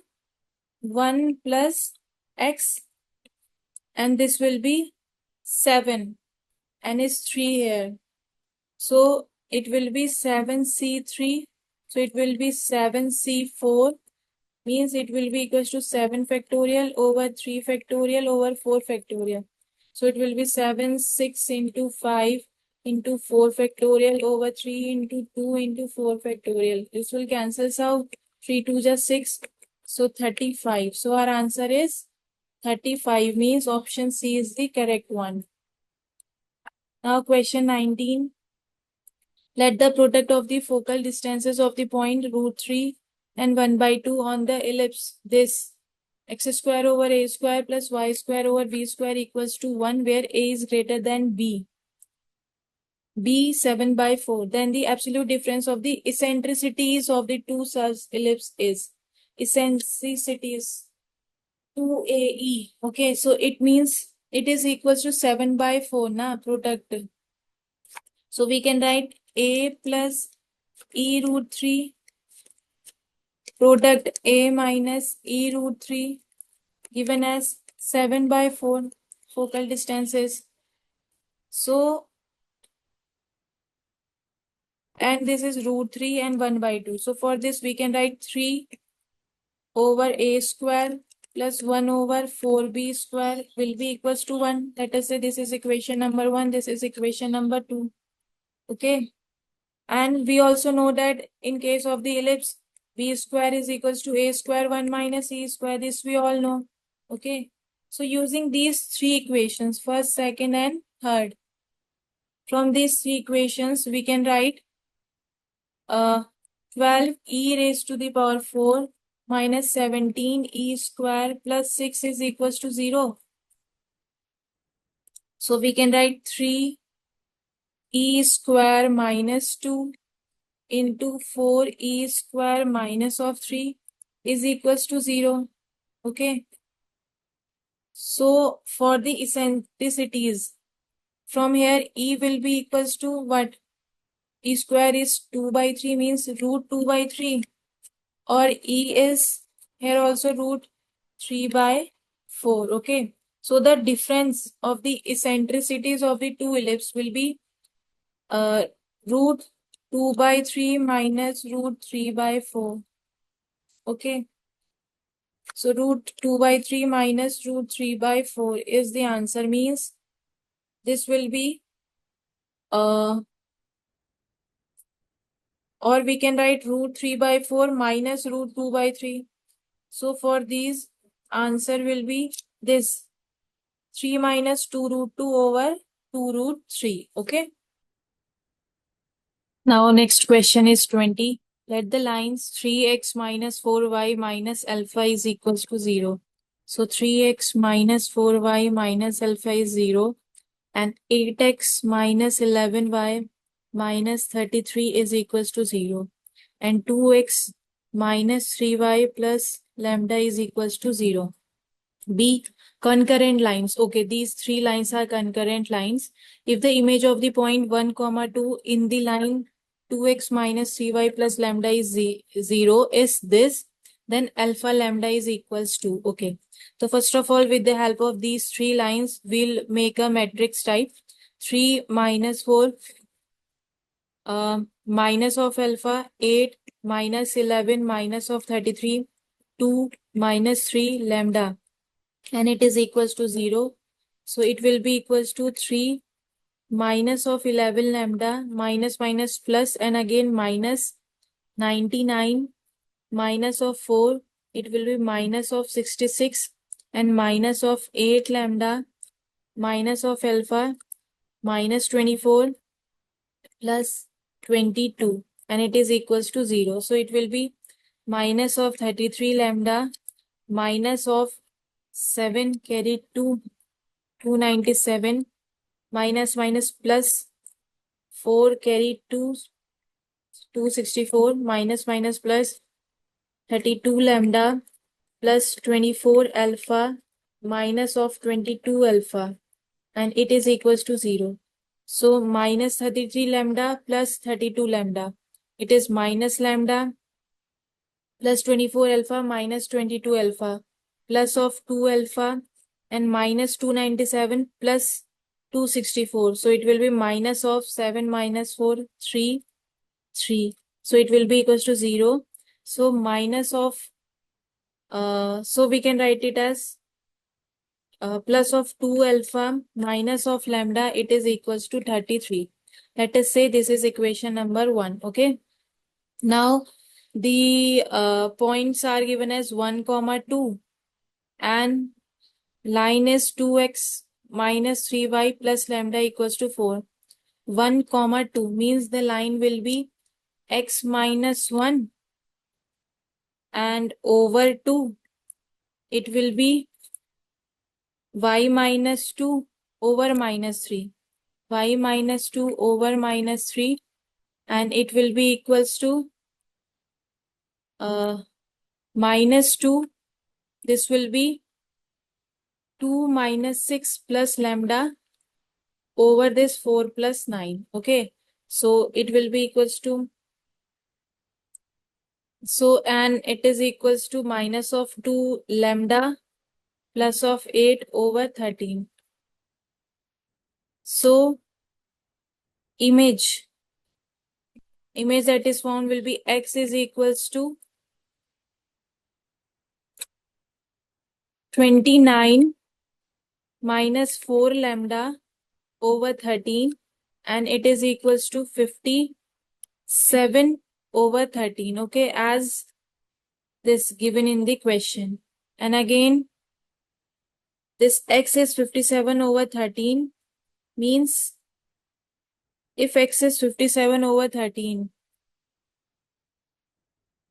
1 plus x and this will be 7 and is 3 here. So it will be 7C3. So it will be 7C4, means it will be equals to 7 factorial over 3 factorial over 4 factorial. So it will be 7, 6 into 5 into 4 factorial over 3 into 2 into 4 factorial. This will cancel out. 3 2 just 6. So 35. So our answer is 35, means option C is the correct one. Now question 19. Let the product of the focal distances of the point √3 and 1/2 on the ellipse this x square over a square plus y square over b square equals to 1, where a is greater than b. B 7/4. Then the absolute difference of the eccentricities of the two such ellipse is eccentricities 2AE. Okay, so it means it is equals to 7/4 na product. So we can write a plus e √3 product a minus e √3 given as 7/4 focal distances. So, and this is √3 and 1/2. So for this we can write 3 over a square plus 1 over 4b square will be equals to 1. Let us say this is equation number 1, this is equation number 2. Okay. And we also know that in case of the ellipse, b square is equals to a square 1 minus e square. This we all know. Okay. So using these three equations, first, second, and third, from these three equations, we can write 12 e raised to the power 4 minus 17 e square plus 6 is equals to 0. So we can write 3 e square minus 2 into 4 e square minus of 3 is equals to 0. Okay. So for the eccentricities, from here e will be equals to what? E square is 2/3, means √2/3, or e is here also √3/4. Okay. So the difference of the eccentricities of the two ellipses will be √2/3 minus √3/4. Okay. So √2/3 minus √3/4 is the answer, means this will be or we can write √3/4 minus √2/3. So for these, answer will be this 3 minus 2√2 over 2√3. Okay. Now next question is 20. Let the lines 3x minus 4y minus alpha is equals to 0. So 3x minus 4y minus alpha is 0 and 8x minus 11y minus 33 is equals to 0 and 2x minus 3y plus lambda is equals to 0. B, concurrent lines. Okay, these three lines are concurrent lines. If the image of the point 1, 2 in the line 2x minus 3y plus lambda is 0 is this, then alpha lambda is equals to. Okay. So first of all, with the help of these three lines, we'll make a matrix type. 3 minus 4 minus of alpha, 8 minus 11 minus of 33, 2 minus 3 lambda, and it is equals to 0. So it will be equals to 3 minus of 11 lambda minus minus plus and again minus 99 minus of 4. It will be minus of 66 and minus of 8 lambda minus of alpha minus 24 plus 22 and it is equals to 0. So it will be minus of 33 lambda minus of 7 carried to 297 minus minus plus 4 carried to 264 minus minus plus 32 lambda plus 24 alpha minus of 22 alpha and it is equals to 0. So minus 33 lambda plus 32 lambda. It is minus lambda plus 24 alpha minus 22 alpha plus of 2 alpha and minus 297 plus 264. So it will be minus of 7 minus 4, 3, 3. So it will be equals to 0. So minus of, so we can write it as plus of 2 alpha minus of lambda, it is equals to 33. Let us say this is equation number 1. Okay. Now the points are given as 1, 2 and line is 2x minus 3y plus lambda equals to 4. 1, 2 means the line will be x minus 1 and over 2 it will be y minus 2 over minus 3. Y minus 2 over minus 3 and it will be equals to minus 2. This will be 2 minus 6 plus lambda over this 4 plus 9. Okay. So it will be equals to, so and it is equals to minus of 2 lambda plus of 8 over 13. So image that is found will be x is equals to 29 minus 4 lambda over 13 and it is equals to 57 over 13. Okay, as this given in the question. And again, this x is 57 over 13 means if x is 57 over 13,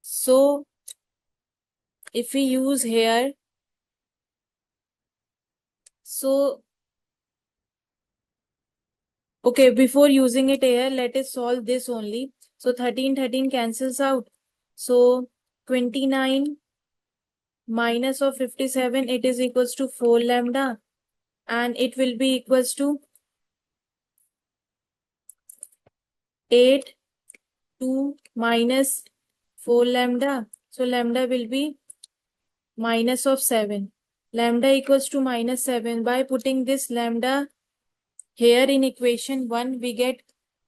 so if we use here, so okay, before using it here, let us solve this only. So 13 cancels out. So 29 minus of 57, it is equals to 4 lambda and it will be equals to 8, 2 minus 4 lambda. So lambda will be minus of 7. Lambda equals to minus 7. By putting this lambda here in equation 1, we get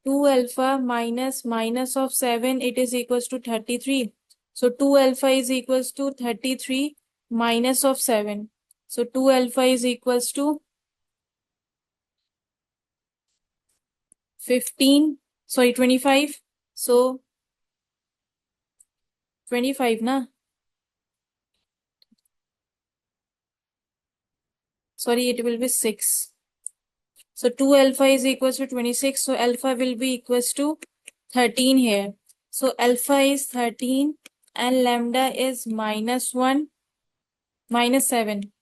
2 alpha minus minus of 7, it is equals to 33. So 2 alpha is equals to 33 minus of 7. So 2 alpha is equals to 25. So 25 na? Sorry, it will be 6. So 2 alpha is equals to 26. So alpha will be equals to 13 here. So alpha is 13 and lambda is minus 1, minus 7.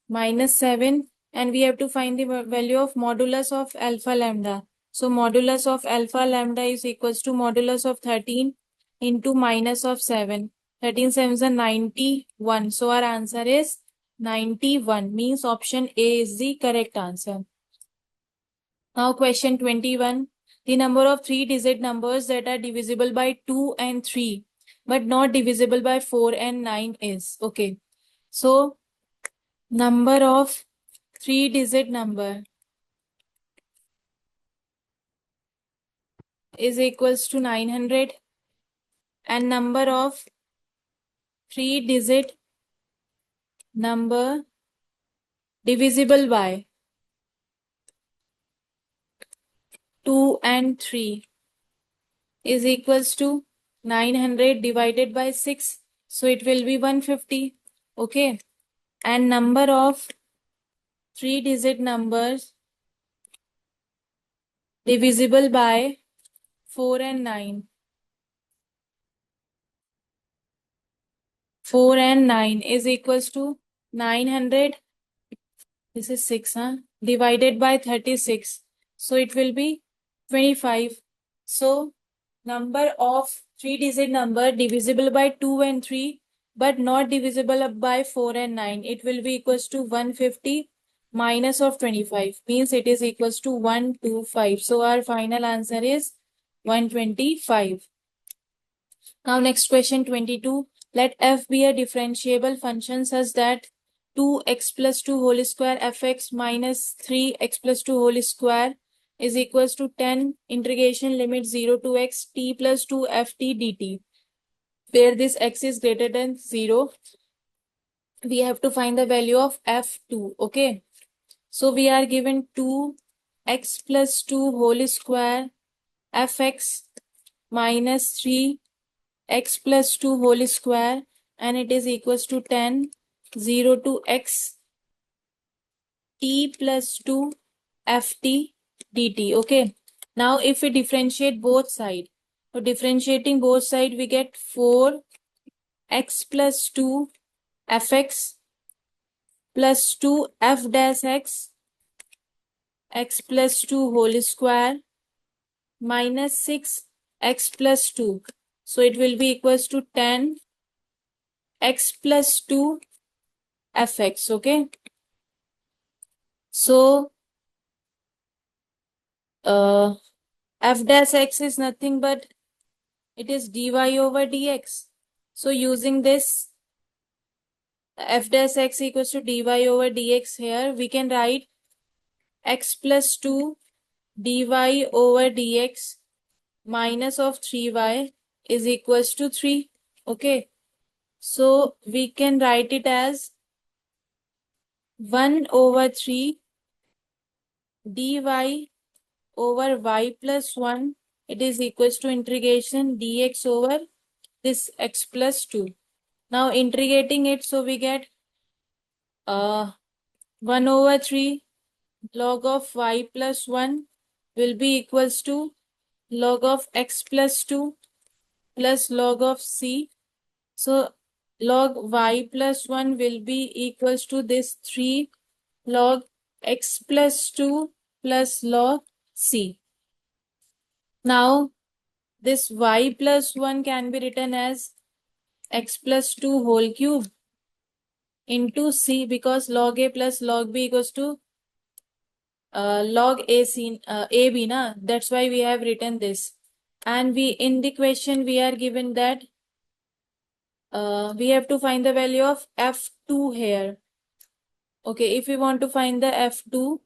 Minus 7 and we have to find the value of modulus of alpha lambda. So modulus of alpha lambda is equals to modulus of 13 into minus of 7. 13 7s are 91. So our answer is 91, means option A is the correct answer. Now question 21. The number of 3-digit numbers that are divisible by 2 and 3 but not divisible by 4 and 9 is. Okay. So number of 3-digit number is equals to 900 and number of 3-digit number divisible by 2 and 3 is equals to 900 divided by 6. So it will be 150. Okay. And number of 3-digit numbers divisible by 4 and 9. 4 and 9 is equals to 900. This is 6, huh? Divided by 36. So it will be 25. So number of 3-digit number divisible by 2 and 3 but not divisible by 4 and 9. It will be equals to 150 minus of 25. Means it is equals to 125. So our final answer is 125. Now next question 22. Let f be a differentiable function such that 2x plus 2 whole square fx minus 3x plus 2 whole square is equals to 10 integration limit 0 to x t plus 2 ft dt. Where this x is greater than 0, we have to find the value of f2. Okay. So we are given 2x plus 2 whole square fx minus 3x plus 2 whole square, and it is equals to 10 0 to x t plus 2 ft dt. Okay. Now if we differentiate both sides, so differentiating both sides, we get 4x plus 2 fx plus 2 f dash x plus 2 whole square minus 6x plus 2. So it will be equals to 10 x plus 2 fx. Okay. So f dash x is nothing but it is dy over dx. So using this f dash x equals to dy over dx, here we can write x plus 2 dy over dx minus of 3y is equals to 3. Okay. So we can write it as 1 over 3 dy over y plus 1. It is equals to integration dx over this x plus 2. Now integrating it, so we get 1 over 3 log of y plus 1 will be equals to log of x plus 2 plus log of c. So log y plus 1 will be equals to this 3 log x plus 2 plus log c. Now this y plus 1 can be written as x plus 2 whole cube into c, because log a plus log b equals to log ac ab na, that's why we have written this. And we in the question we are given that we have to find the value of f2 here. Okay, if we want to find the f2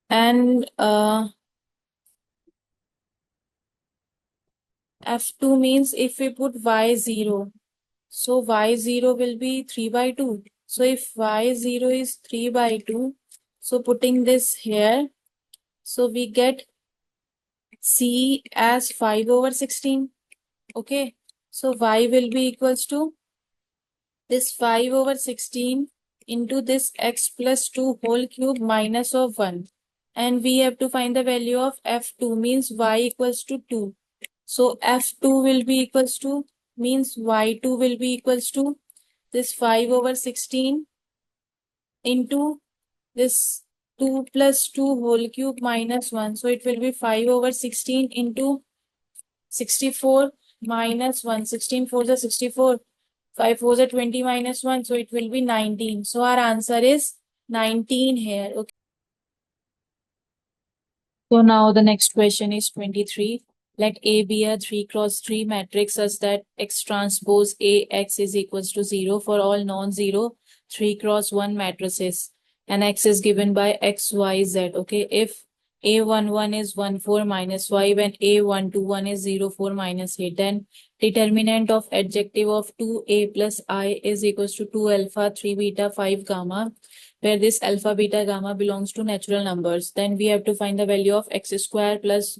and f2 means if we put y0, so y0 will be 3 by 2. So if y0 is 3 by 2, so putting this here, so we get c as 5 over 16. Okay, so y will be equals to this 5 over 16 into this x plus 2 whole cube minus of 1. And we have to find the value of f2, means y equals to 2. So f2 will be equals to, means y2 will be equals to this 5 over 16 into this 2 plus 2 whole cube minus 1. So it will be 5 over 16 into 64 minus 1. 16 4 is 64. 5 4 is 20 minus 1. So it will be 19. So our answer is 19 here. Okay. So now the next question is 23. Let A be a 3 cross 3 matrix such that X transpose AX is equals to 0 for all non-zero 3 cross 1 matrices. And X is given by X, Y, Z. Okay. If A11 is 1, 4 minus Y, when A121 is 0, 4 minus 8, then determinant of adjective of 2A plus I is equals to 2 alpha, 3 beta, 5 gamma, where this alpha, beta, gamma belongs to natural numbers. Then we have to find the value of x square plus,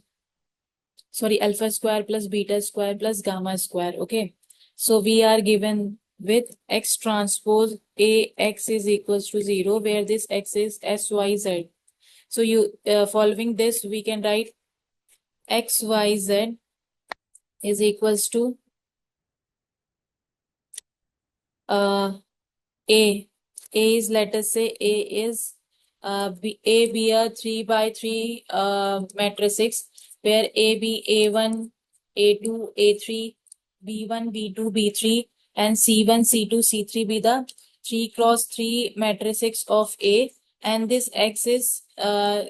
alpha square plus beta square plus gamma square. Okay. So we are given with x transpose AX is equals to 0, where this x is SYZ. So following this, we can write XYZ is equals to A. A is, let us say, A is A be a 3 by 3 matrix, where A be A1, A2, A3, B1, B2, B3, and C1, C2, C3 be the 3 cross 3 matrix of A, and this X is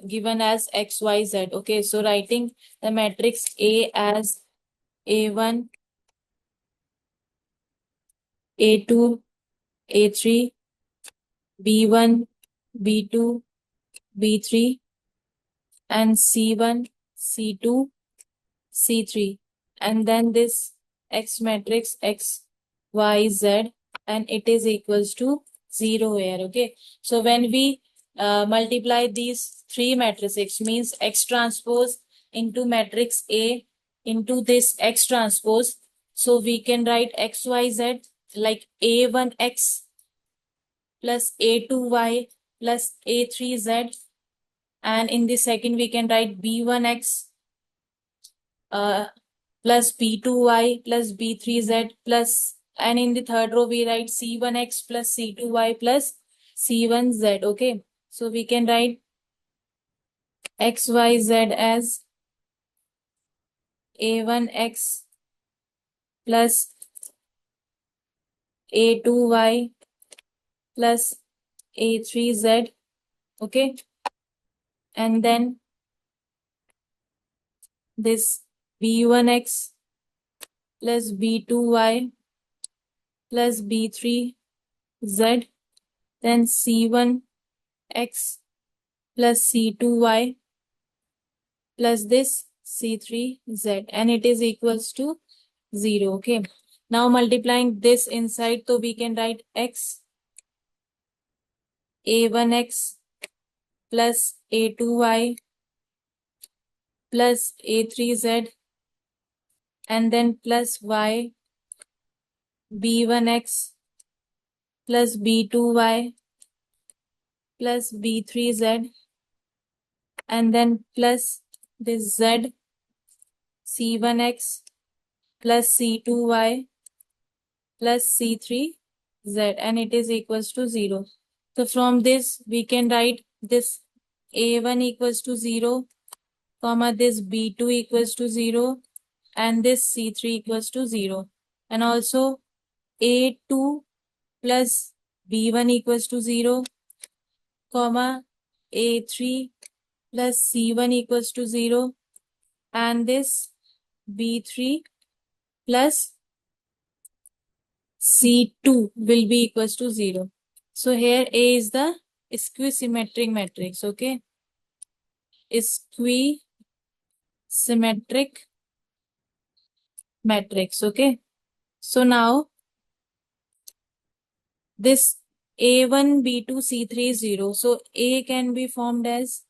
given as XYZ. Okay, so writing the matrix A as A1, A2, A3, B1, B2, B3, and C1, C2, C3. And then this X matrix X, Y, Z, and it is equals to 0 here. Okay. So when we multiply these three matrices, means X transpose into matrix A into this X transpose. So we can write X, Y, Z like A1X plus A2Y plus A3Z. And in the second, we can write B1X plus B2Y plus B3Z plus, and in the third row, we write C1X plus C2Y plus C1Z. Okay. So we can write XYZ as A1X plus A2Y plus A3Z. Okay. And then this B1X plus B2Y plus B3Z, then C1X plus C2Y plus this C3Z, and it is equals to 0. Okay. Now multiplying this inside, so we can write X A1X plus A2Y plus A3Z, and then plus Y B1X plus B2Y plus B3Z, and then plus this Z C1X plus C2Y plus C3Z, and it is equals to 0. So from this, we can write this A1 equals to 0, comma this B2 equals to 0, and this C3 equals to 0. And also A2 plus B1 equals to 0, comma A3 plus C1 equals to 0, and this B3 plus C2 will be equals to 0. So here A is the square-symmetric matrix. Okay. Square-symmetric matrix. Okay. So now this A1, B2, C3 is 0. So A can be formed as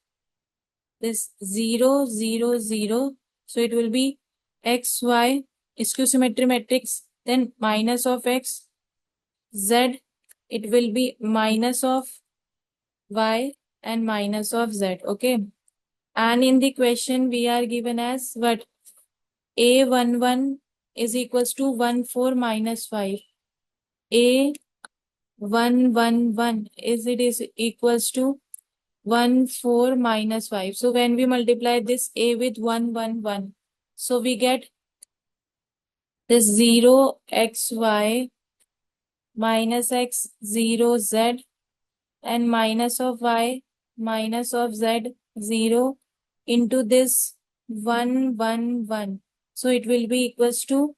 this 0, 0, 0. So it will be X, Y, square-symmetric matrix, then minus of X, Z, it will be minus of Y and minus of Z. Okay. And in the question, we are given as what? A11 is equals to 14 minus 5. A111 is equals to 14 minus 5. So when we multiply this A with 111, so we get this 0xy minus x 0z and minus of y minus of z 0 into this 111. So it will be equals to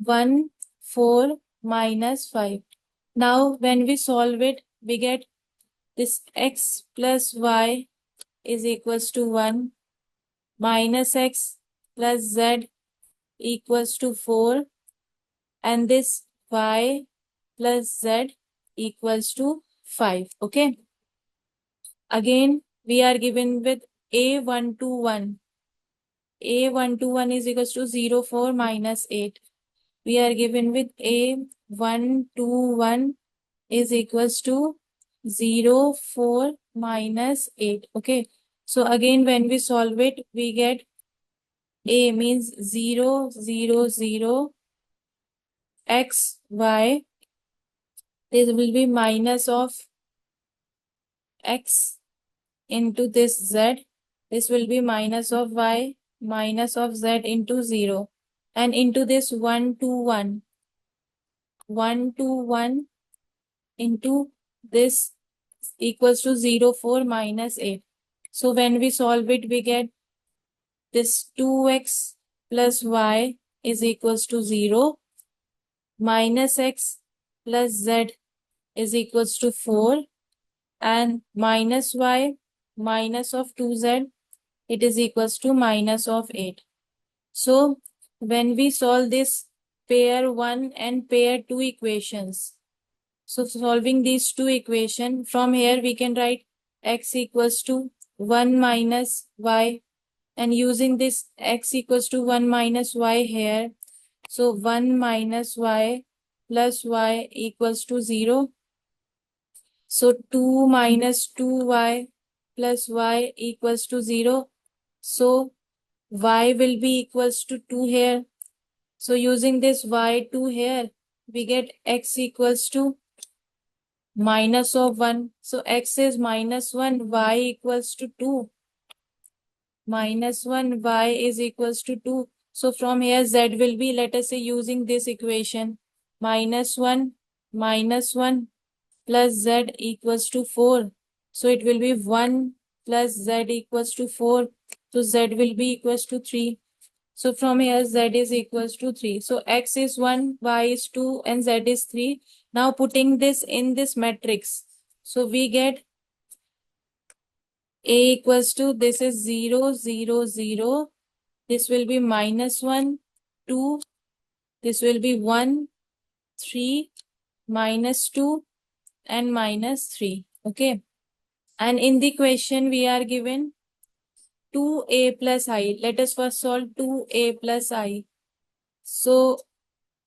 14 minus 5. Now when we solve it, we get this x plus y is equals to 1 minus x plus z equals to 4, and this y plus z equals to 5. Okay. Again, we are given with A121. A121 is equals to 04 minus 8. We are given with A121 is equals to 04 minus 8. Okay. So again, when we solve it, we get A means 0, 0, 0, x, y. This will be minus of x into this z. This will be minus of y minus of z into 0. And into this 1 to 1. 1 to 1 into this equals to 04 minus 8. So when we solve it, we get this 2x plus y is equals to 0. Minus x plus z is equals to 4. And minus y minus of 2z, it is equals to minus of 8. So when we solve this pair 1 and pair 2 equations, so solving these two equations, from here we can write x equals to 1 minus y, and using this x equals to 1 minus y here, so 1 minus y plus y equals to 0. So 2 minus 2y plus y equals to 0. So y will be equals to 2 here. So using this y2 here, we get x equals to minus of 1. So x is minus 1, y equals to 2. Minus 1, y is equals to 2. So from here z will be, let us say, using this equation, minus 1 plus z equals to 4. So it will be 1 plus z equals to 4. So z will be equals to 3. So from here z is equals to 3. So x is 1, y is 2, and z is 3. Now putting this in this matrix, so we get a equals to, this is 0, 0, 0. This will be minus 1, 2. This will be 1, 3, minus 2, and minus 3. Okay. And in the question we are given 2a plus I. Let us first solve 2a plus I. So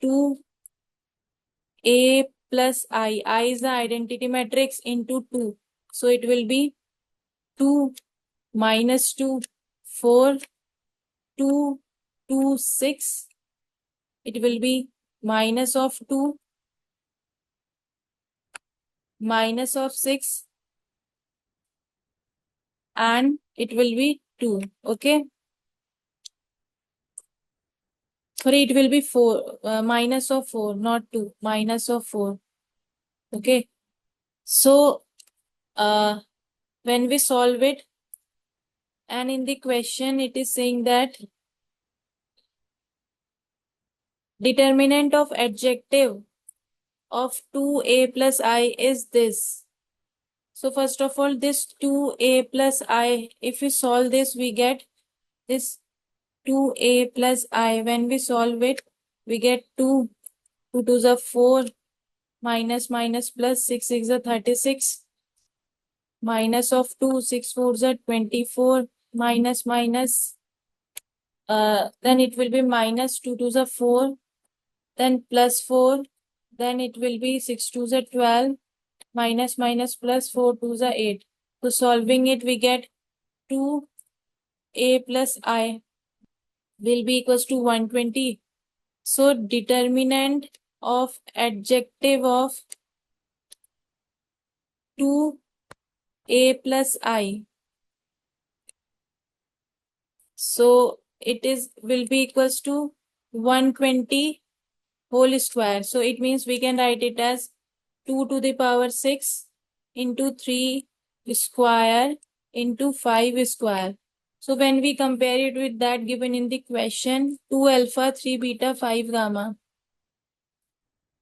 2a plus I. I is the identity matrix into 2. So it will be 2 minus 2, 4, 2, 2, 6. It will be minus of 2, minus of 6, and it will be 2. Okay. Sorry, it will be 4, minus of 4, not 2, minus of 4. Okay. So, when we solve it, and in the question, it is saying that determinant of adjective of 2a plus I is this. So first of all, this 2a plus I, if we solve this, we get this 2a plus I. When we solve it, we get 2. 2 to the 4, minus minus plus 6 is a 36. Minus of 2, 6 4 is a 24. Minus minus, then it will be minus 2 to the 4. Then plus 4. Then it will be 6 to the 12. Minus minus plus 4 to the 8. So solving it, we get 2a plus I will be equals to 120. So determinant of adjective of 2a plus I. So it is will be equals to 120 whole square. So it means we can write it as 2 to the power 6 into 3 square into 5 square. So when we compare it with that given in the question, 2 alpha, 3 beta, 5 gamma.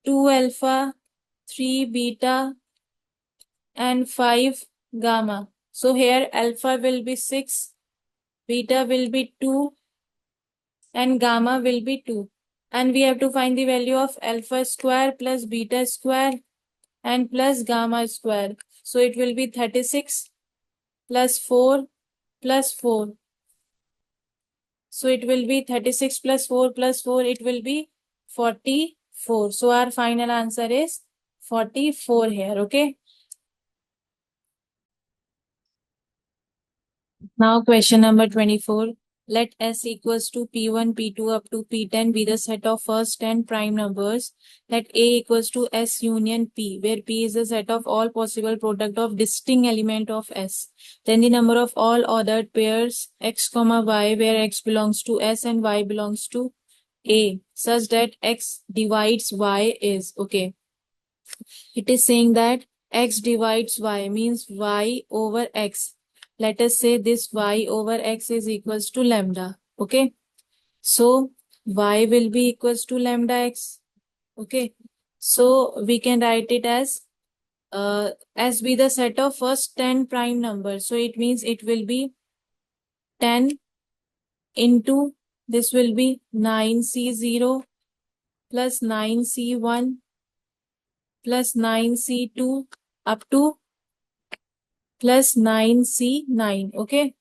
2 alpha, 3 beta, and 5 gamma. So here alpha will be 6, beta will be 2, and gamma will be 2. And we have to find the value of alpha square plus beta square and plus gamma square. So it will be 36 plus 4 plus 4. So it will be 36 plus 4 plus 4. It will be 44. So our final answer is 44 here. Okay. Now question number 24. Let S equals to P1, P2 up to P10 be the set of first 10 prime numbers. Let A equals to S union P, where P is the set of all possible product of distinct element of S. Then the number of all ordered pairs X, Y, where X belongs to S and Y belongs to A, such that X divides Y is. Okay. It is saying that X divides Y means Y over X. Let us say this y over x is equals to lambda. Okay. So y will be equals to lambda x. Okay, so we can write it as be the set of first 10 prime numbers. So it means it will be 10 into, this will be 9c0 plus 9c1 plus 9c2 up to plus 9c9. Okay,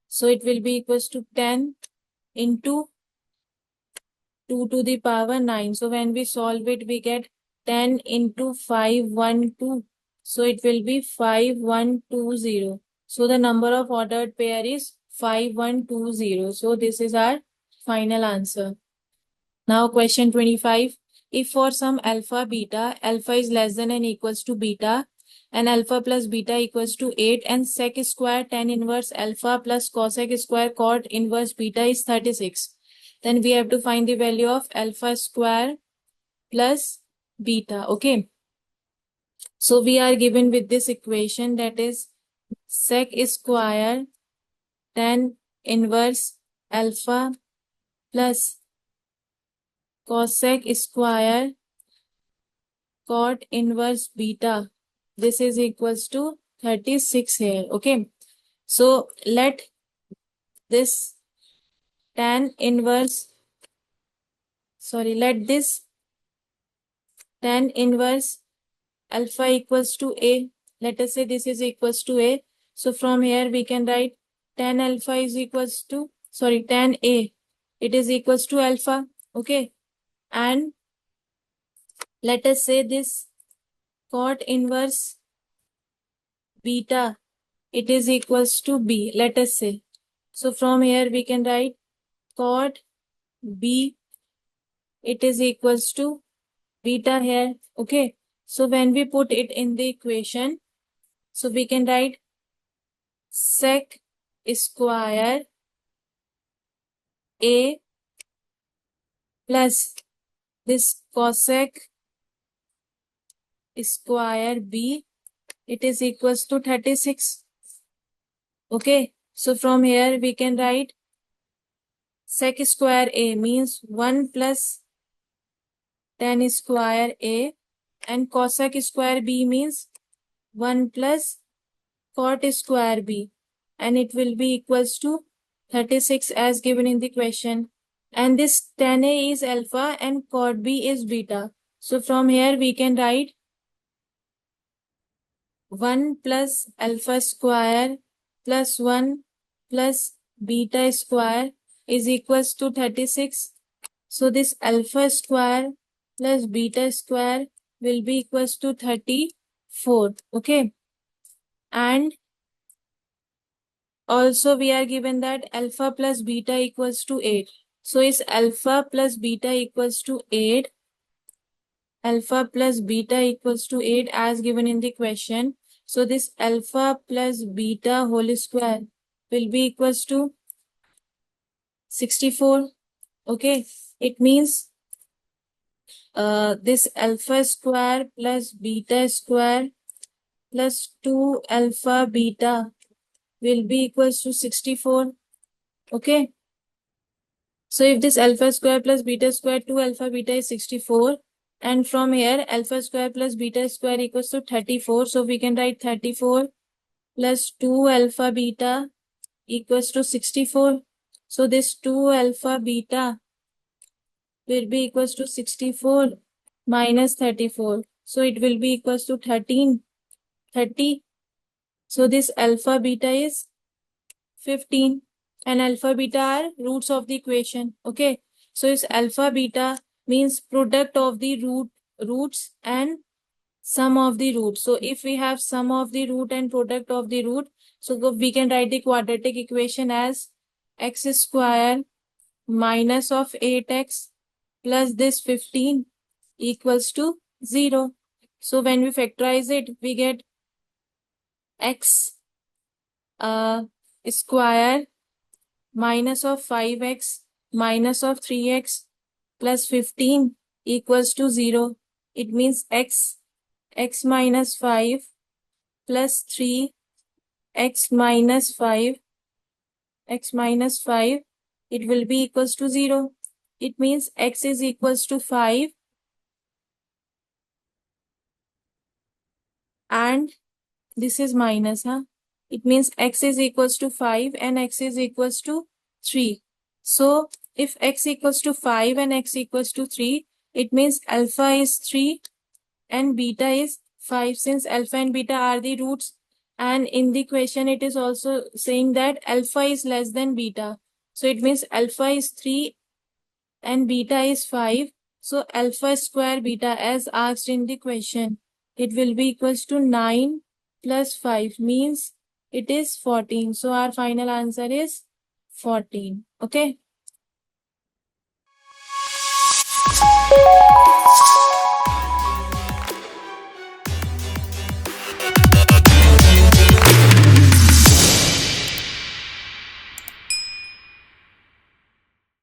so it will be equals to 10 into 2 to the power 9. So when we solve it, we get 10 into 512. So it will be 5120. So the number of ordered pair is 5120. So this is our final answer. Now question 25. If for some alpha beta, alpha is less than and equals to beta, and alpha plus beta equals to 8, and sec square tan inverse alpha plus cosec square cot inverse beta is 36. Then we have to find the value of alpha square plus beta. Okay. So we are given with this equation, that is sec square tan inverse alpha plus cosec square cot inverse beta. This is equals to 36 here. Okay. So let this tan inverse, let this tan inverse alpha equals to A. Let us say this is equals to A. So from here we can write tan alpha is equals to, tan A. It is equals to alpha. Okay. And let us say this cot inverse beta, it is equals to B. Let us say. So from here we can write cot B, it is equals to beta here. Okay. So when we put it in the equation, so we can write sec square A plus this cosec square B, it is equals to 36. Okay. So from here we can write sec square A means 1 plus tan square A, and cosec square B means 1 plus cot square B, and it will be equals to 36 as given in the question. And this tan A is alpha and cot B is beta. So from here we can write 1 plus alpha square plus 1 plus beta square is equals to 36. So this alpha square plus beta square will be equals to 34. Okay. And also we are given that alpha plus beta equals to 8. So is alpha plus beta equals to 8. Alpha plus beta equals to 8 as given in the question. So this alpha plus beta whole square will be equals to 64. Okay. It means this alpha square plus beta square plus 2 alpha beta will be equals to 64. Okay. So if this alpha square plus beta square 2 alpha beta is 64, and from here alpha square plus beta square equals to 34. So we can write 34 plus 2 alpha beta equals to 64. So this 2 alpha beta will be equals to 64 minus 34. So it will be equals to 30. So this alpha beta is 15, and alpha beta are roots of the equation. Okay. So it's alpha beta means product of the roots and sum of the root. So if we have sum of the root and product of the root, so we can write the quadratic equation as x square minus of 8x plus this 15 equals to 0. So when we factorize it, we get x square minus of 5x minus of 3x plus 15 equals to 0. It means x minus 5 plus 3 x minus 5 it will be equals to 0. it means x is equals to 5 and this is minus, huh? It means x is equals to 5 and x is equals to 3. So if x equals to 5 and x equals to 3, it means alpha is 3 and beta is 5, since alpha and beta are the roots. And in the question, it is also saying that alpha is less than beta. So it means alpha is 3 and beta is 5. So alpha square beta as asked in the question, it will be equals to 9 plus 5 means it is 14. So our final answer is 14. Okay.